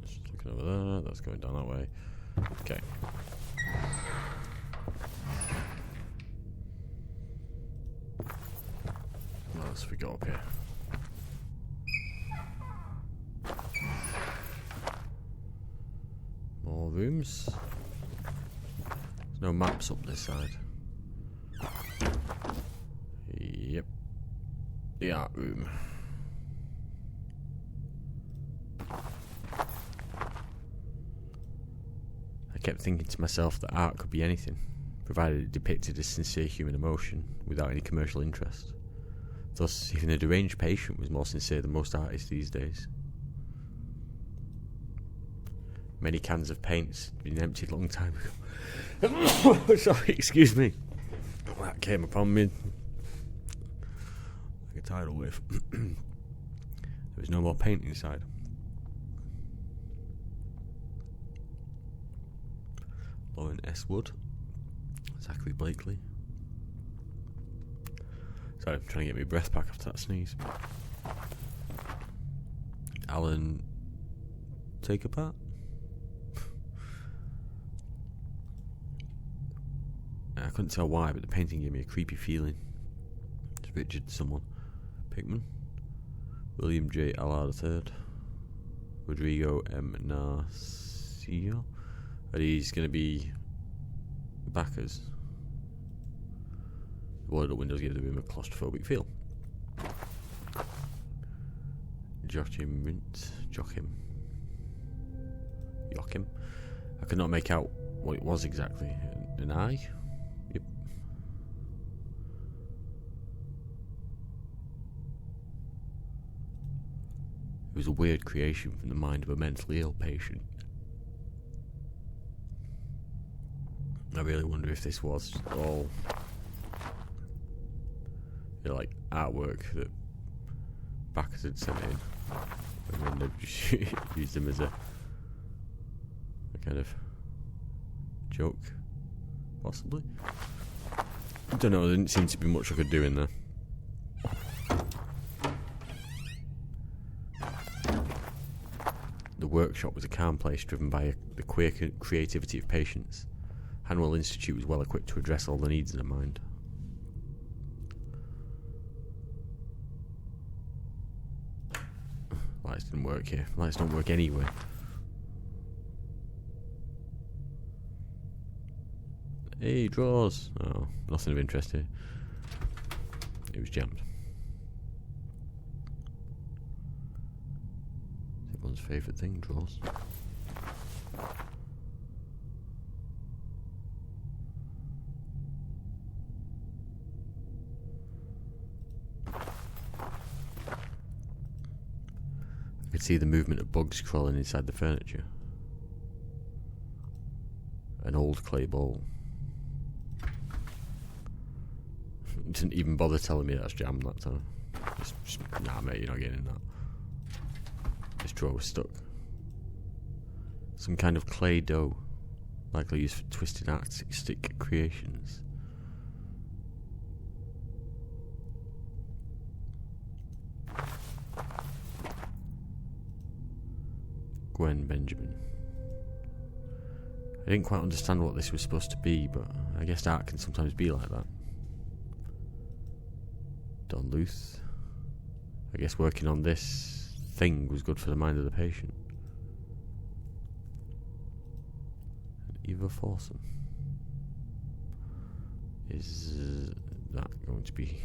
Just looking over there. That's going down that way. Okay. What else have we got up here? More rooms. There's no maps up this side. Yep. The art room. I kept thinking to myself that art could be anything, provided it depicted a sincere human emotion without any commercial interest. Thus, even a deranged patient was more sincere than most artists these days. Many cans of paints had been emptied a long time ago. Sorry, excuse me. That came upon me like a tidal wave. There was no more paint inside. Lauren S. Wood. Zachary Blakely. Sorry, I'm trying to get my breath back after that sneeze. Alan Take Apart. I couldn't tell why, but the painting gave me a creepy feeling. It's Richard someone. Pickman. William J. Allard III. Rodrigo M. Narciso. Are these going to be backers? The walled up windows give the room a claustrophobic feel. Joachim. I could not make out what it was exactly. An eye? Yep. It was a weird creation from the mind of a mentally ill patient. I really wonder if this was all, you know, like artwork that backers had sent in, and then they just used them as a kind of joke, possibly. I don't know, there didn't seem to be much I could do in there. The workshop was a calm place driven by the queer creativity of patients. Hanwell Institute was well equipped to address all the needs in the mind. Lights didn't work here. Lights don't work anywhere. Hey, drawers. Oh, nothing of interest here. It was jammed. It's everyone's favourite thing, drawers. I could see the movement of bugs crawling inside the furniture. An old clay bowl. Didn't even bother telling me that's jammed that time. Nah, mate, you're not getting in that. This drawer was stuck. Some kind of clay dough, likely used for twisted artistic creations. Gwen Benjamin. I didn't quite understand what this was supposed to be, but I guess art can sometimes be like that. Don Luth. I guess working on this thing was good for the mind of the patient. And Eva Forson. Is that going to be...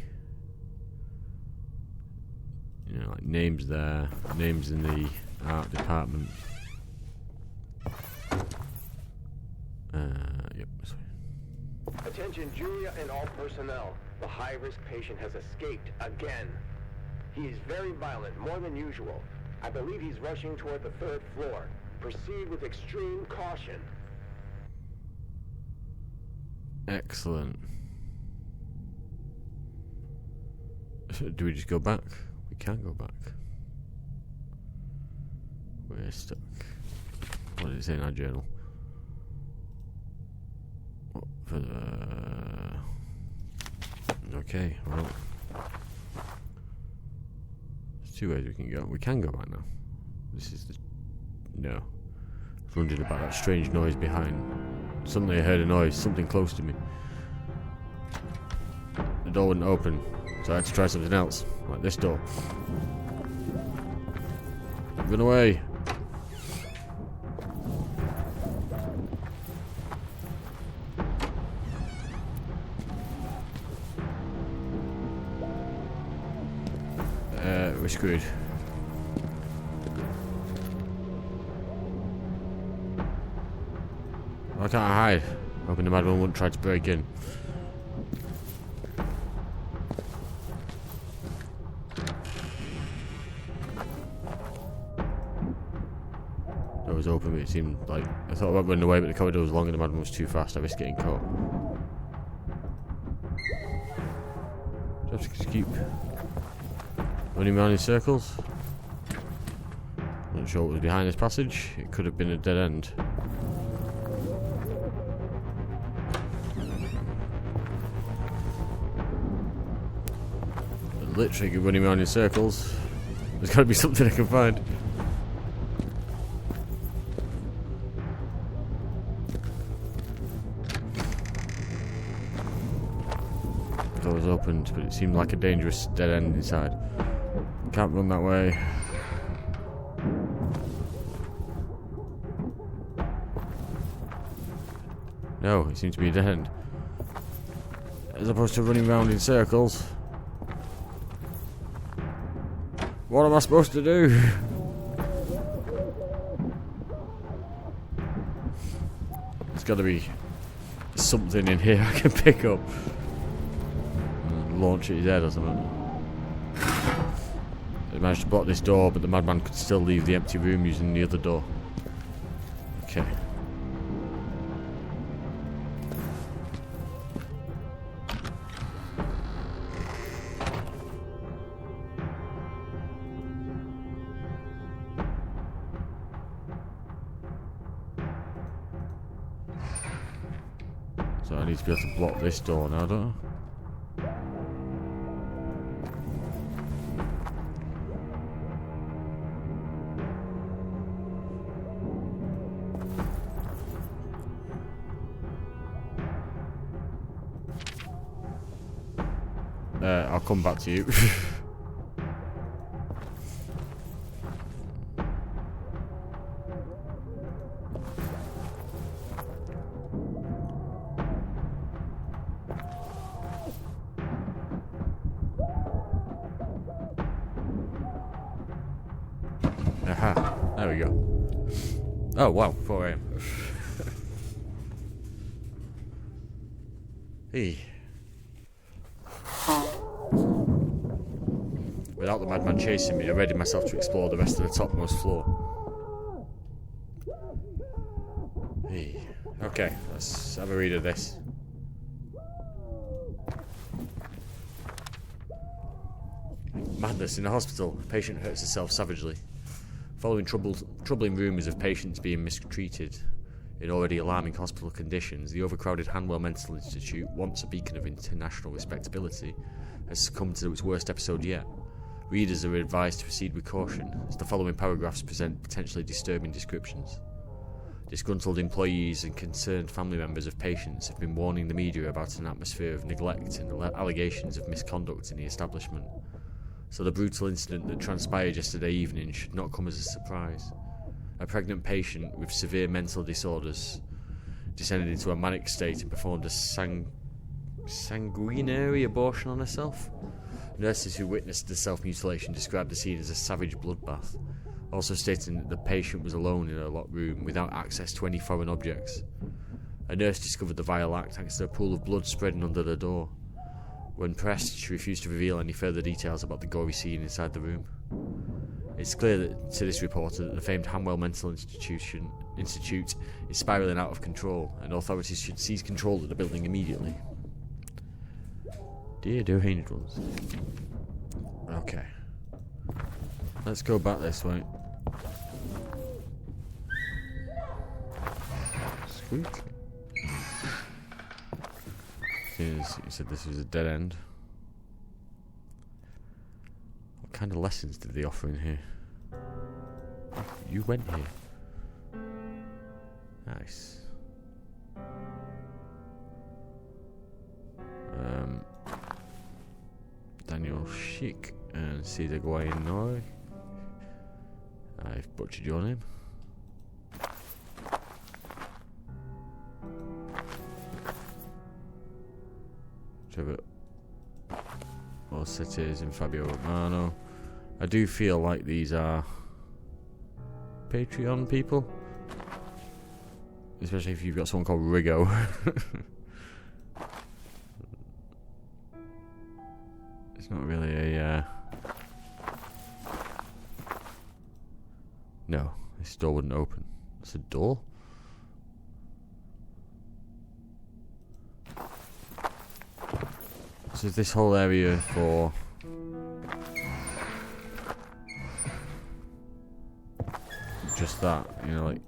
You know, like names there, names in the art department. Yep, this way. Attention Julia and all personnel. The high-risk patient has escaped again. He is very violent, more than usual. I believe he's rushing toward the 3rd floor. Proceed with extreme caution. Excellent. Do we just go back? We can't go back. We're stuck. What did it say in our journal? Okay, well, there's 2 ways we can go. We can go back now. This is the... No. I was wondering about that strange noise behind. Suddenly I heard a noise, something close to me. The door wouldn't open, so I had to try something else, like this door. Run away! We're screwed. Why can't I hide? Hoping the madman wouldn't try to break in. Door was open, but it seemed like I thought about running away, but the corridor was long and the madman was too fast. I risked getting caught. Do I have to just keep running around in circles? Not sure what was behind this passage. It could have been a dead end. But literally running around in circles. There's got to be something I can find. The door was opened, but it seemed like a dangerous dead end inside. Can't run that way. No, it seems to be a dead end. As opposed to running around in circles. What am I supposed to do? There's got to be something in here I can pick up. And launch at his head or something. They managed to block this door, but the madman could still leave the empty room using the other door. Okay. So I need to be able to block this door now, don't I? I'll come back to you. we go. Oh wow, 4 AM. Hey. Without the madman chasing me, I readied myself to explore the rest of the topmost floor. Hey. Okay, let's have a read of this. Madness in the hospital. A patient hurts herself savagely. Following troubling rumours of patients being mistreated in already alarming hospital conditions, the overcrowded Hanwell Mental Institute, once a beacon of international respectability, has succumbed to its worst episode yet. Readers are advised to proceed with caution, as the following paragraphs present potentially disturbing descriptions. Disgruntled employees and concerned family members of patients have been warning the media about an atmosphere of neglect and allegations of misconduct in the establishment. So the brutal incident that transpired yesterday evening should not come as a surprise. A pregnant patient with severe mental disorders descended into a manic state and performed a sanguinary abortion on herself. Nurses who witnessed the self-mutilation described the scene as a savage bloodbath, also stating that the patient was alone in a locked room without access to any foreign objects. A nurse discovered the vile act thanks to a pool of blood spreading under the door. When pressed, she refused to reveal any further details about the gory scene inside the room. It's clear that to this reporter that the famed Hanwell Mental Institute is spiralling out of control, and authorities should seize control of the building immediately. Dear angel ones. Okay. Let's go back this way. Squeak. You said this was a dead end. What kind of lessons did they offer in here? You went here. Nice. Daniel Schick and Cedar Guaynor. I've butchered your name. Trevor Orsetes and Fabio Romano. I do feel like these are Patreon people, especially if you've got someone called Rigo. It's not really a no, this door wouldn't open. It's a door. So is this whole area for just that, you know, like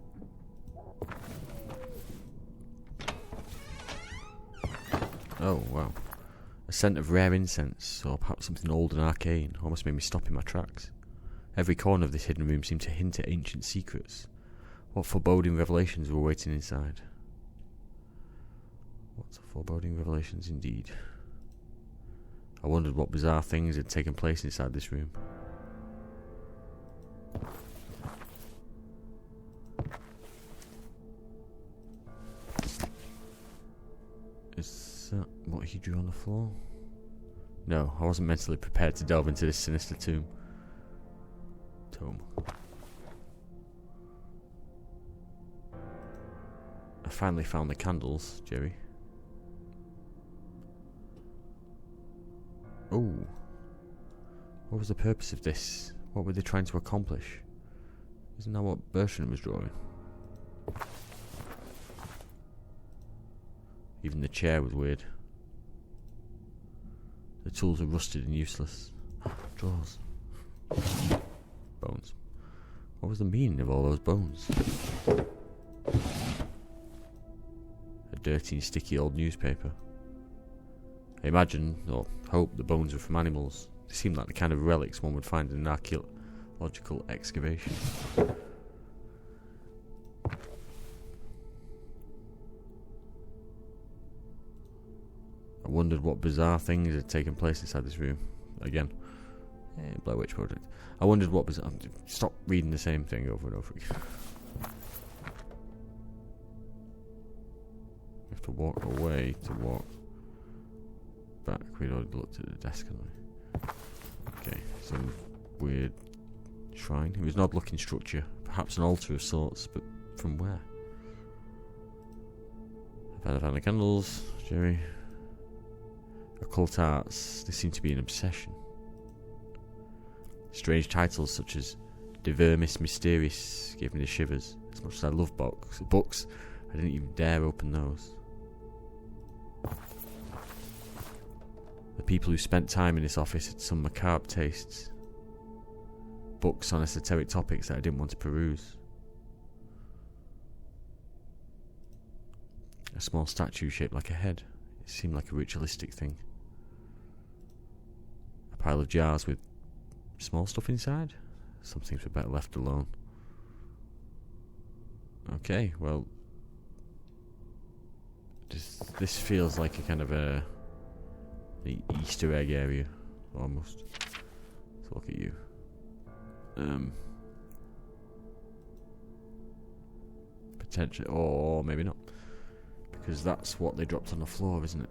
oh wow. A scent of rare incense, or perhaps something old and arcane, almost made me stop in my tracks. Every corner of this hidden room seemed to hint at ancient secrets. What foreboding revelations were waiting inside? What foreboding revelations indeed. I wondered what bizarre things had taken place inside this room. Is that what he drew on the floor? No, I wasn't mentally prepared to delve into this sinister tome. I finally found the candles, Jerry. Oh. What was the purpose of this? What were they trying to accomplish? Isn't that what Bertrand was drawing? Even the chair was weird. The tools are rusted and useless. Drawers. Bones. What was the meaning of all those bones? A dirty and sticky old newspaper. I imagine, or hope, the bones were from animals. They seemed like the kind of relics one would find in an archaeological excavation. I wondered what bizarre things had taken place inside this room. Again. Blair Witch Project. I wondered what bizarre... Stop reading the same thing over and over again. We have to walk away to walk back. We'd already looked at the desk, hadn't we? Okay, some weird shrine. It was an odd looking structure, Perhaps an altar of sorts, but from where? I found the candles, Jerry. Occult arts, they seem to be an obsession. Strange titles such as De Vermis Mysteris gave me the shivers. As much as I love books, I didn't even dare open those. The people who spent time in this office had some macabre tastes. Books on esoteric topics that I didn't want to peruse. A small statue shaped like a head. It seemed like a ritualistic thing. A pile of jars with small stuff inside? Some things were better left alone. Okay, well, this feels like a kind of the Easter egg area, almost. Let's look at you. Potentially, or maybe not, because that's what they dropped on the floor, isn't it?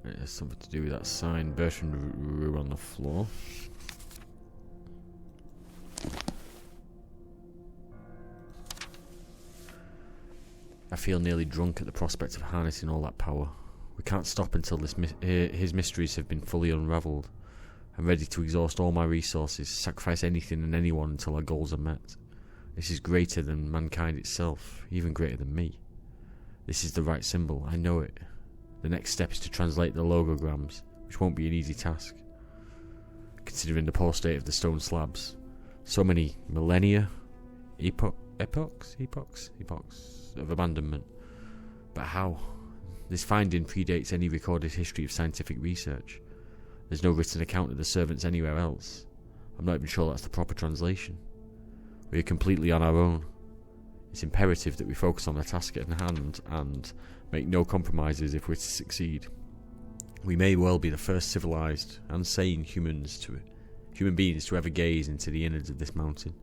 It has something to do with that sign, Bertrand Rue, on the floor. I feel nearly drunk at the prospect of harnessing all that power. We can't stop until his mysteries have been fully unravelled. I'm ready to exhaust all my resources, sacrifice anything and anyone until our goals are met. This is greater than mankind itself, even greater than me. This is the right symbol, I know it. The next step is to translate the logograms, which won't be an easy task, considering the poor state of the stone slabs. So many millennia, epochs of abandonment. But how? This finding predates any recorded history of scientific research. There's no written account of the servants anywhere else. I'm not even sure that's the proper translation. We are completely on our own. It's imperative that we focus on the task at hand and make no compromises if we're to succeed. We may well be the first civilized and sane human beings to ever gaze into the innards of this mountain.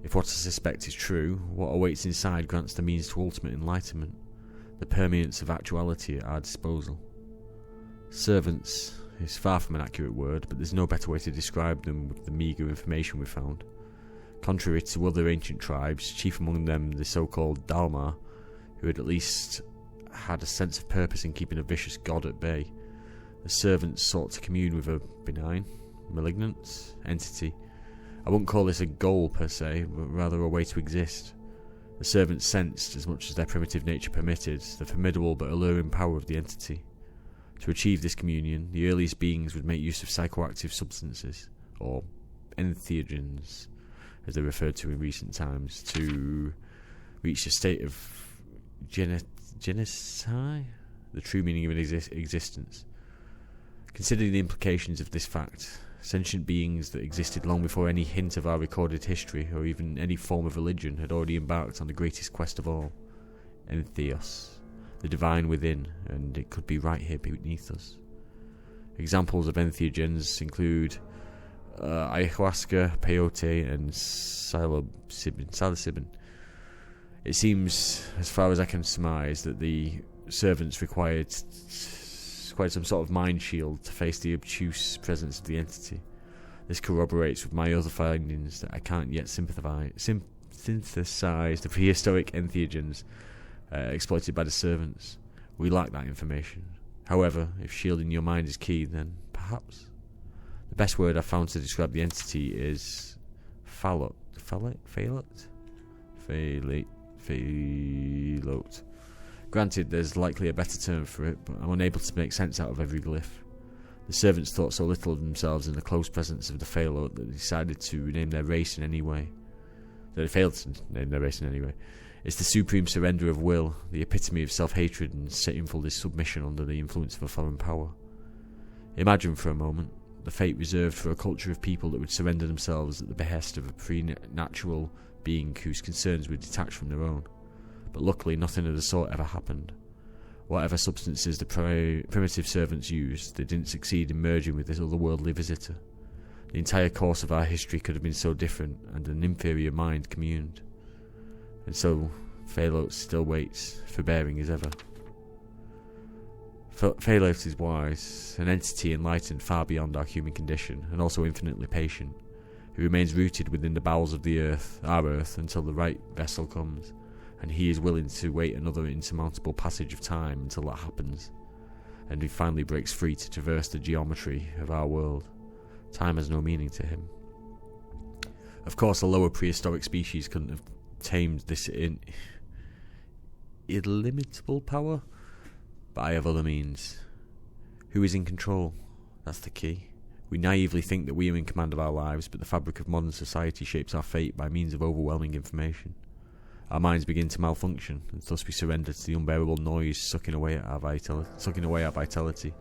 If what I suspect is true, what awaits inside grants the means to ultimate enlightenment, the permanence of actuality at our disposal. Servants is far from an accurate word, but there's no better way to describe them with the meagre information we found. Contrary to other ancient tribes, chief among them the so-called Dalmar, who had at least had a sense of purpose in keeping a vicious god at bay, the servants sought to commune with a benign, malignant entity. I wouldn't call this a goal per se, but rather a way to exist. The servants sensed, as much as their primitive nature permitted, the formidable but alluring power of the entity. To achieve this communion, the earliest beings would make use of psychoactive substances, or entheogens, as they're referred to in recent times, to reach a state of genesi, the true meaning of an existence. Consider the implications of this fact. Sentient beings that existed long before any hint of our recorded history, or even any form of religion, had already embarked on the greatest quest of all, entheos, the divine within, and it could be right here beneath us. Examples of entheogens include ayahuasca, peyote, and psilocybin. It seems, as far as I can surmise, that the servants required some sort of mind shield to face the obtuse presence of the entity. This corroborates with my other findings that I can't yet synthesize the prehistoric entheogens exploited by the servants. We lack that information. However, if shielding your mind is key, then perhaps. The best word I've found to describe the entity is phallote. Granted, there's likely a better term for it, but I'm unable to make sense out of every glyph. The servants thought so little of themselves in the close presence of the phallote that they decided to name their race in any way. They failed to name their race in any way. It's the supreme surrender of will, the epitome of self-hatred and shameful submission under the influence of a foreign power. Imagine for a moment the fate reserved for a culture of people that would surrender themselves at the behest of a preternatural being whose concerns were detached from their own. But luckily nothing of the sort ever happened. Whatever substances the primitive servants used, they didn't succeed in merging with this otherworldly visitor. The entire course of our history could have been so different, and an inferior mind communed. And so, Phallote still waits, forbearing as ever. Phallote is wise, an entity enlightened far beyond our human condition, and also infinitely patient. He remains rooted within the bowels of the earth, our earth, until the right vessel comes, and he is willing to wait another insurmountable passage of time until that happens, and he finally breaks free to traverse the geometry of our world. Time has no meaning to him. Of course, a lower prehistoric species couldn't have tamed this illimitable power, but I have other means. Who is in control? That's the key. We naively think that we are in command of our lives, but the fabric of modern society shapes our fate by means of overwhelming information. Our minds begin to malfunction, and thus we surrender to the unbearable noise sucking away our vitality,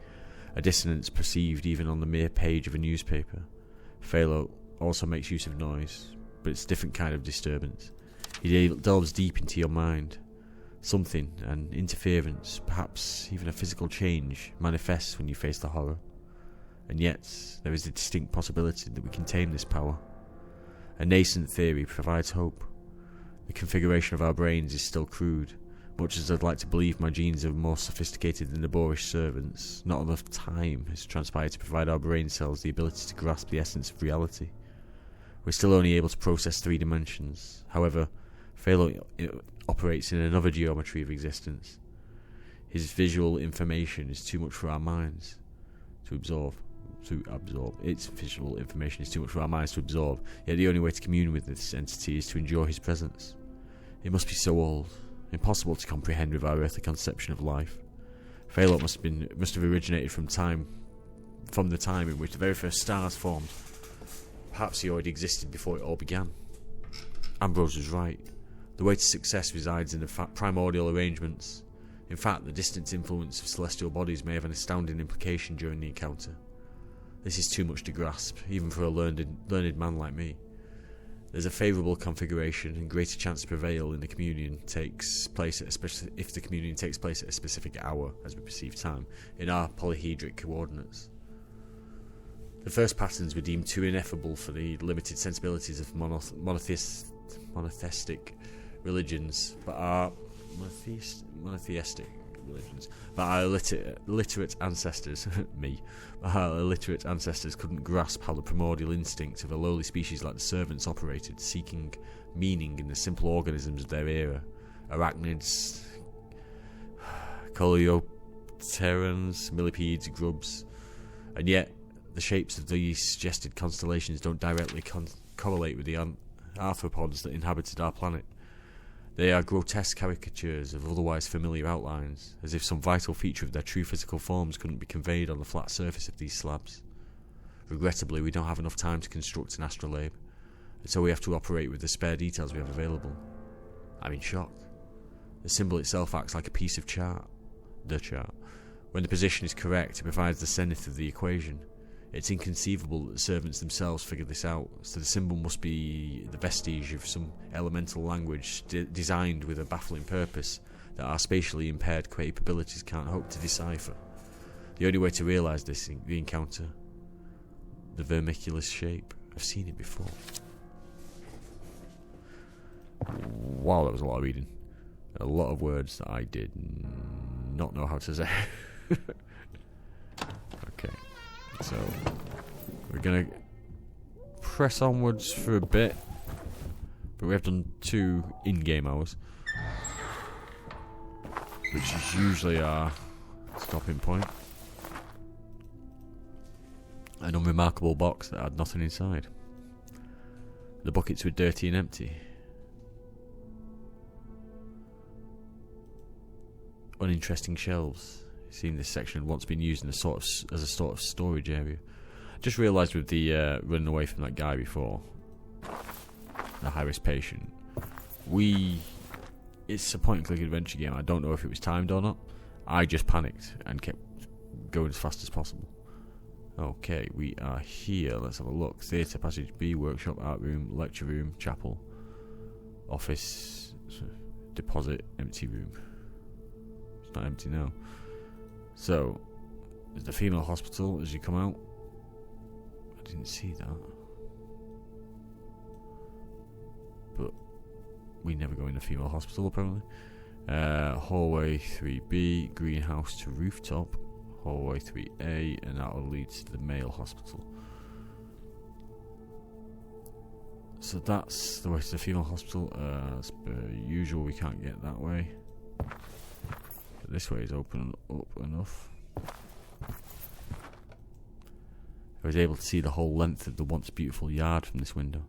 a dissonance perceived even on the mere page of a newspaper. Phalo also makes use of noise, but it's a different kind of disturbance. He delves deep into your mind. Something, an interference, perhaps even a physical change, manifests when you face the horror. And yet, there is a distinct possibility that we contain this power. A nascent theory provides hope. The configuration of our brains is still crude. Much as I'd like to believe my genes are more sophisticated than the boorish servants, not enough time has transpired to provide our brain cells the ability to grasp the essence of reality. We're still only able to process 3 dimensions. However, Phalo operates in another geometry of existence. His visual information is too much for our minds to absorb. Its visual information is too much for our minds to absorb, yet the only way to commune with this entity is to endure his presence. It must be so old, impossible to comprehend with our earthly conception of life. Phalo must have originated from the time in which the very first stars formed. Perhaps he already existed before it all began. Ambrose was right. The way to success resides in the primordial arrangements. In fact, the distant influence of celestial bodies may have an astounding implication during the encounter. This is too much to grasp, even for a learned man like me. There's a favourable configuration and greater chance to prevail in the communion takes place if the communion takes place at a specific hour, as we perceive time, in our polyhedric coordinates. The first patterns were deemed too ineffable for the limited sensibilities of monotheistic religions, but our monotheistic religions, but our illiterate ancestors, our illiterate ancestors couldn't grasp how the primordial instinct of a lowly species like the servants operated, seeking meaning in the simple organisms of their era, arachnids, coleopterans, millipedes, grubs, and yet the shapes of these suggested constellations don't directly correlate with the arthropods that inhabited our planet. They are grotesque caricatures of otherwise familiar outlines, as if some vital feature of their true physical forms couldn't be conveyed on the flat surface of these slabs. Regrettably, we don't have enough time to construct an astrolabe, and so we have to operate with the spare details we have available. I'm in shock. The symbol itself acts like a piece of chart. The chart. When the position is correct, it provides the zenith of the equation. It's inconceivable that the servants themselves figured this out, so the symbol must be the vestige of some elemental language designed with a baffling purpose that our spatially impaired capabilities can't hope to decipher. The only way to realise this is the encounter. The vermiculous shape. I've seen it before. Wow, that was a lot of reading. A lot of words that I did not know how to say. Okay. So, we're going to press onwards for a bit, but we have done 2 in-game hours, which is usually our stopping point. An unremarkable box that had nothing inside. The buckets were dirty and empty. Uninteresting shelves. It seemed this section had once been used as a sort of storage area. Just realised with the running away from that guy before, the high-risk patient, it's a point-and-click adventure game. I don't know if it was timed or not. I just panicked and kept going as fast as possible. Okay, we are here. Let's have a look. Theatre, Passage B, Workshop, Art Room, Lecture Room, Chapel, Office, Deposit, Empty Room. It's not empty now. So, there's the female hospital as you come out. I didn't see that. But we never go in the female hospital, apparently. Hallway 3B, greenhouse to rooftop. Hallway 3A, and that will lead to the male hospital. So that's the way to the female hospital. As per usual, we can't get that way. But this way is open up enough. I was able to see the whole length of the once beautiful yard from this window.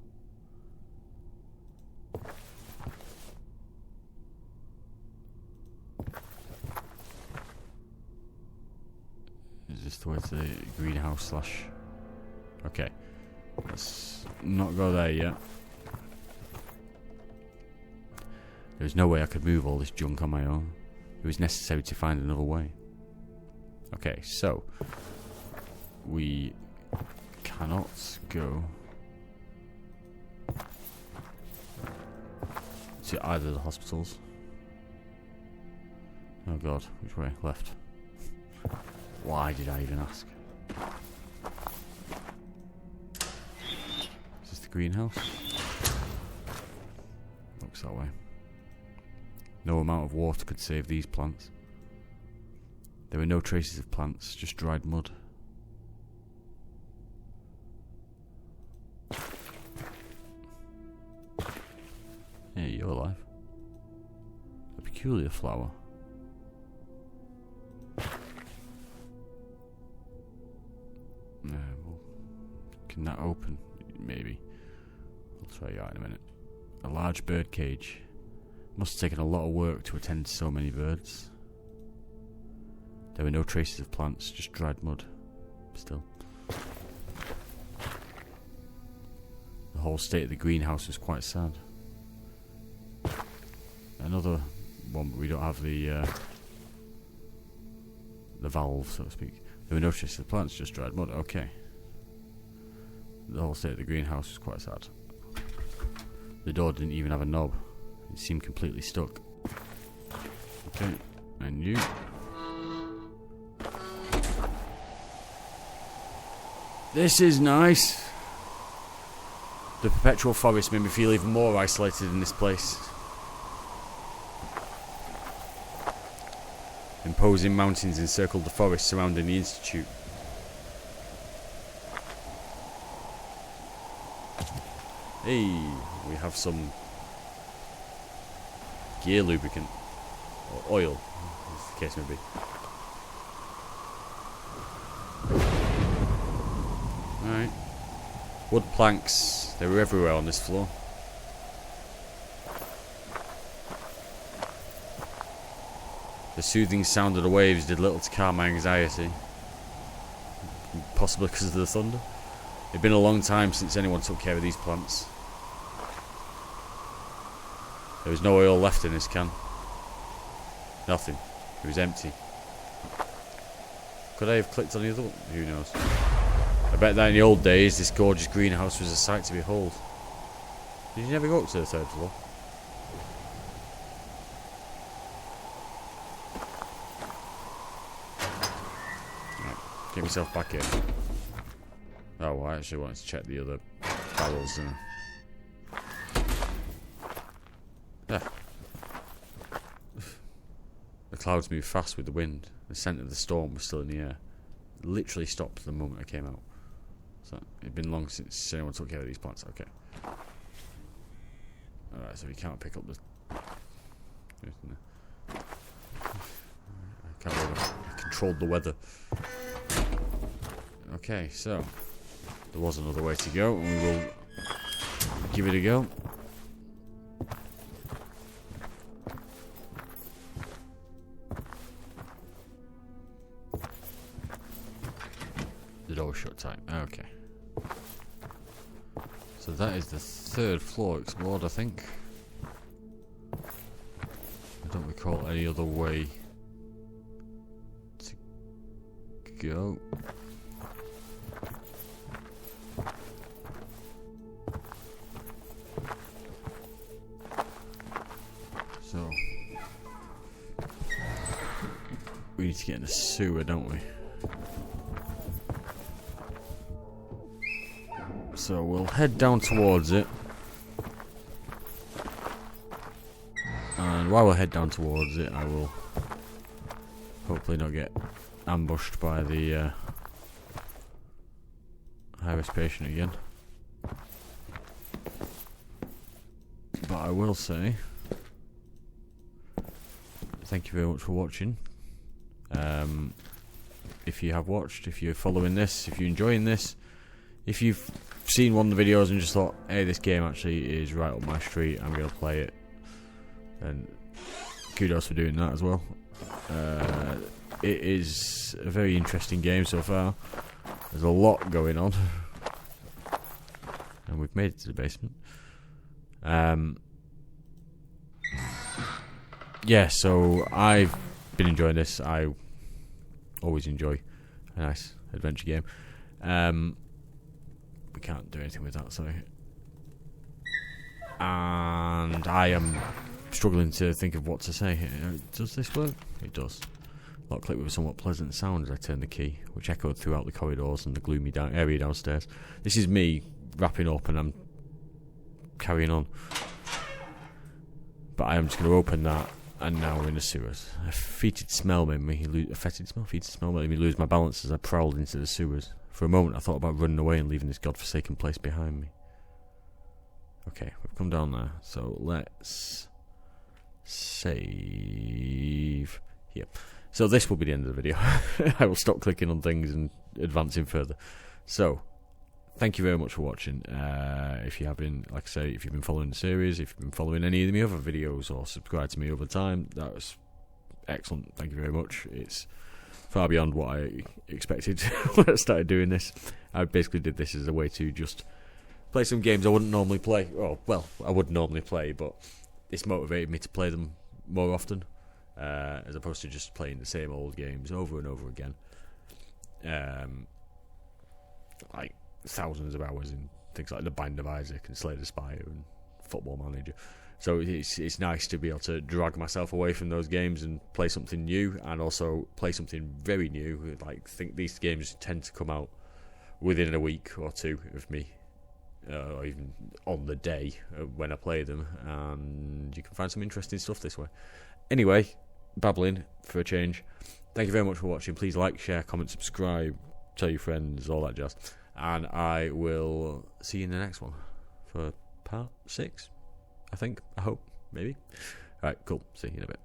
Is this the way to the greenhouse slash... Okay. Let's not go there yet. There's no way I could move all this junk on my own. It was necessary to find another way. Okay, so... we... cannot go to either of the hospitals. Oh god, which way? Left. Why did I even ask? Is this the greenhouse? Looks that way. No amount of water could save these plants. There were no traces of plants, just dried mud. Hey, you're alive. A peculiar flower. Well, can that open? Maybe. I'll try you out in a minute. A large bird cage. Must have taken a lot of work to attend to so many birds. There were no traces of plants, just dried mud. Still. The whole state of the greenhouse was quite sad. Another one, but we don't have the valve, so to speak. There were no traces of plants, just dried mud. Okay. The whole state of the greenhouse was quite sad. The door didn't even have a knob. It seemed completely stuck. Okay, and you. This is nice. The perpetual forest made me feel even more isolated in this place. Imposing mountains encircled the forest surrounding the institute. Hey, we have some gear lubricant, or oil, as the case may be. Alright. Wood planks, they were everywhere on this floor. The soothing sound of the waves did little to calm my anxiety. Possibly because of the thunder. It'd been a long time since anyone took care of these plants. There was no oil left in this can. Nothing. It was empty. Could I have clicked on the other one? Who knows? I bet that in the old days, this gorgeous greenhouse was a sight to behold. Did you never go up to the third floor? Get myself back in. Oh, I actually wanted to check the other barrels. Yeah. The clouds moved fast with the wind. The scent of the storm was still in the air. It literally stopped the moment I came out. So it'd been long since anyone took care of these plants. Okay. Alright, so we can't pick up the... I can't believe I controlled the weather. Okay, so there was another way to go, and we will give it a go. The door was shut tight. Okay. So that is the third floor explored, I think. I don't recall any other way to go. So we need to get in the sewer, don't we? So we'll head down towards it. And while we head down towards it, I will hopefully not get ambushed by the high-risk patient again. But I will say, thank you very much for watching. If you have watched, if you're following this, if you're enjoying this, if you've seen one of the videos and just thought, hey, this game actually is right up my street, I'm going to play it, and kudos for doing that as well. It is a very interesting game so far. There's a lot going on, and we've made it to the basement. Yeah, so I've been enjoying this. I always enjoy a nice adventure game. We can't do anything with that, sorry. And I am struggling to think of what to say. Does this work? It does. Lock click with a somewhat pleasant sound as I turn the key, which echoed throughout the corridors and the gloomy area downstairs. This is me wrapping up and I'm carrying on. But I am just going to open that, and now we're in the sewers. A fetid smell made me lose my balance as I prowled into the sewers. For a moment I thought about running away and leaving this godforsaken place behind me. Okay, we've come down there, so let's save here. So this will be the end of the video. I will stop clicking on things and advancing further. So, thank you very much for watching. If you have been, like I say, if you've been following the series, if you've been following any of the other videos or subscribed to me over time, that was excellent. Thank you very much. It's far beyond what I expected when I started doing this. I basically did this as a way to just play some games I wouldn't normally play. Oh, well, I would normally play, but this motivated me to play them more often, as opposed to just playing the same old games over and over again. Like thousands of hours in things like The Band of Isaac and Slay the Spire and Football Manager. So it's nice to be able to drag myself away from those games and play something new, and also play something very new. Like, think these games tend to come out within a week or two of me, or even on the day when I play them, and you can find some interesting stuff this way. Anyway, babbling for a change. Thank you very much for watching. Please like, share, comment, subscribe, tell your friends, all that jazz. And I will see you in the next one for part 6. I think, I hope, maybe. Alright, cool. See you in a bit.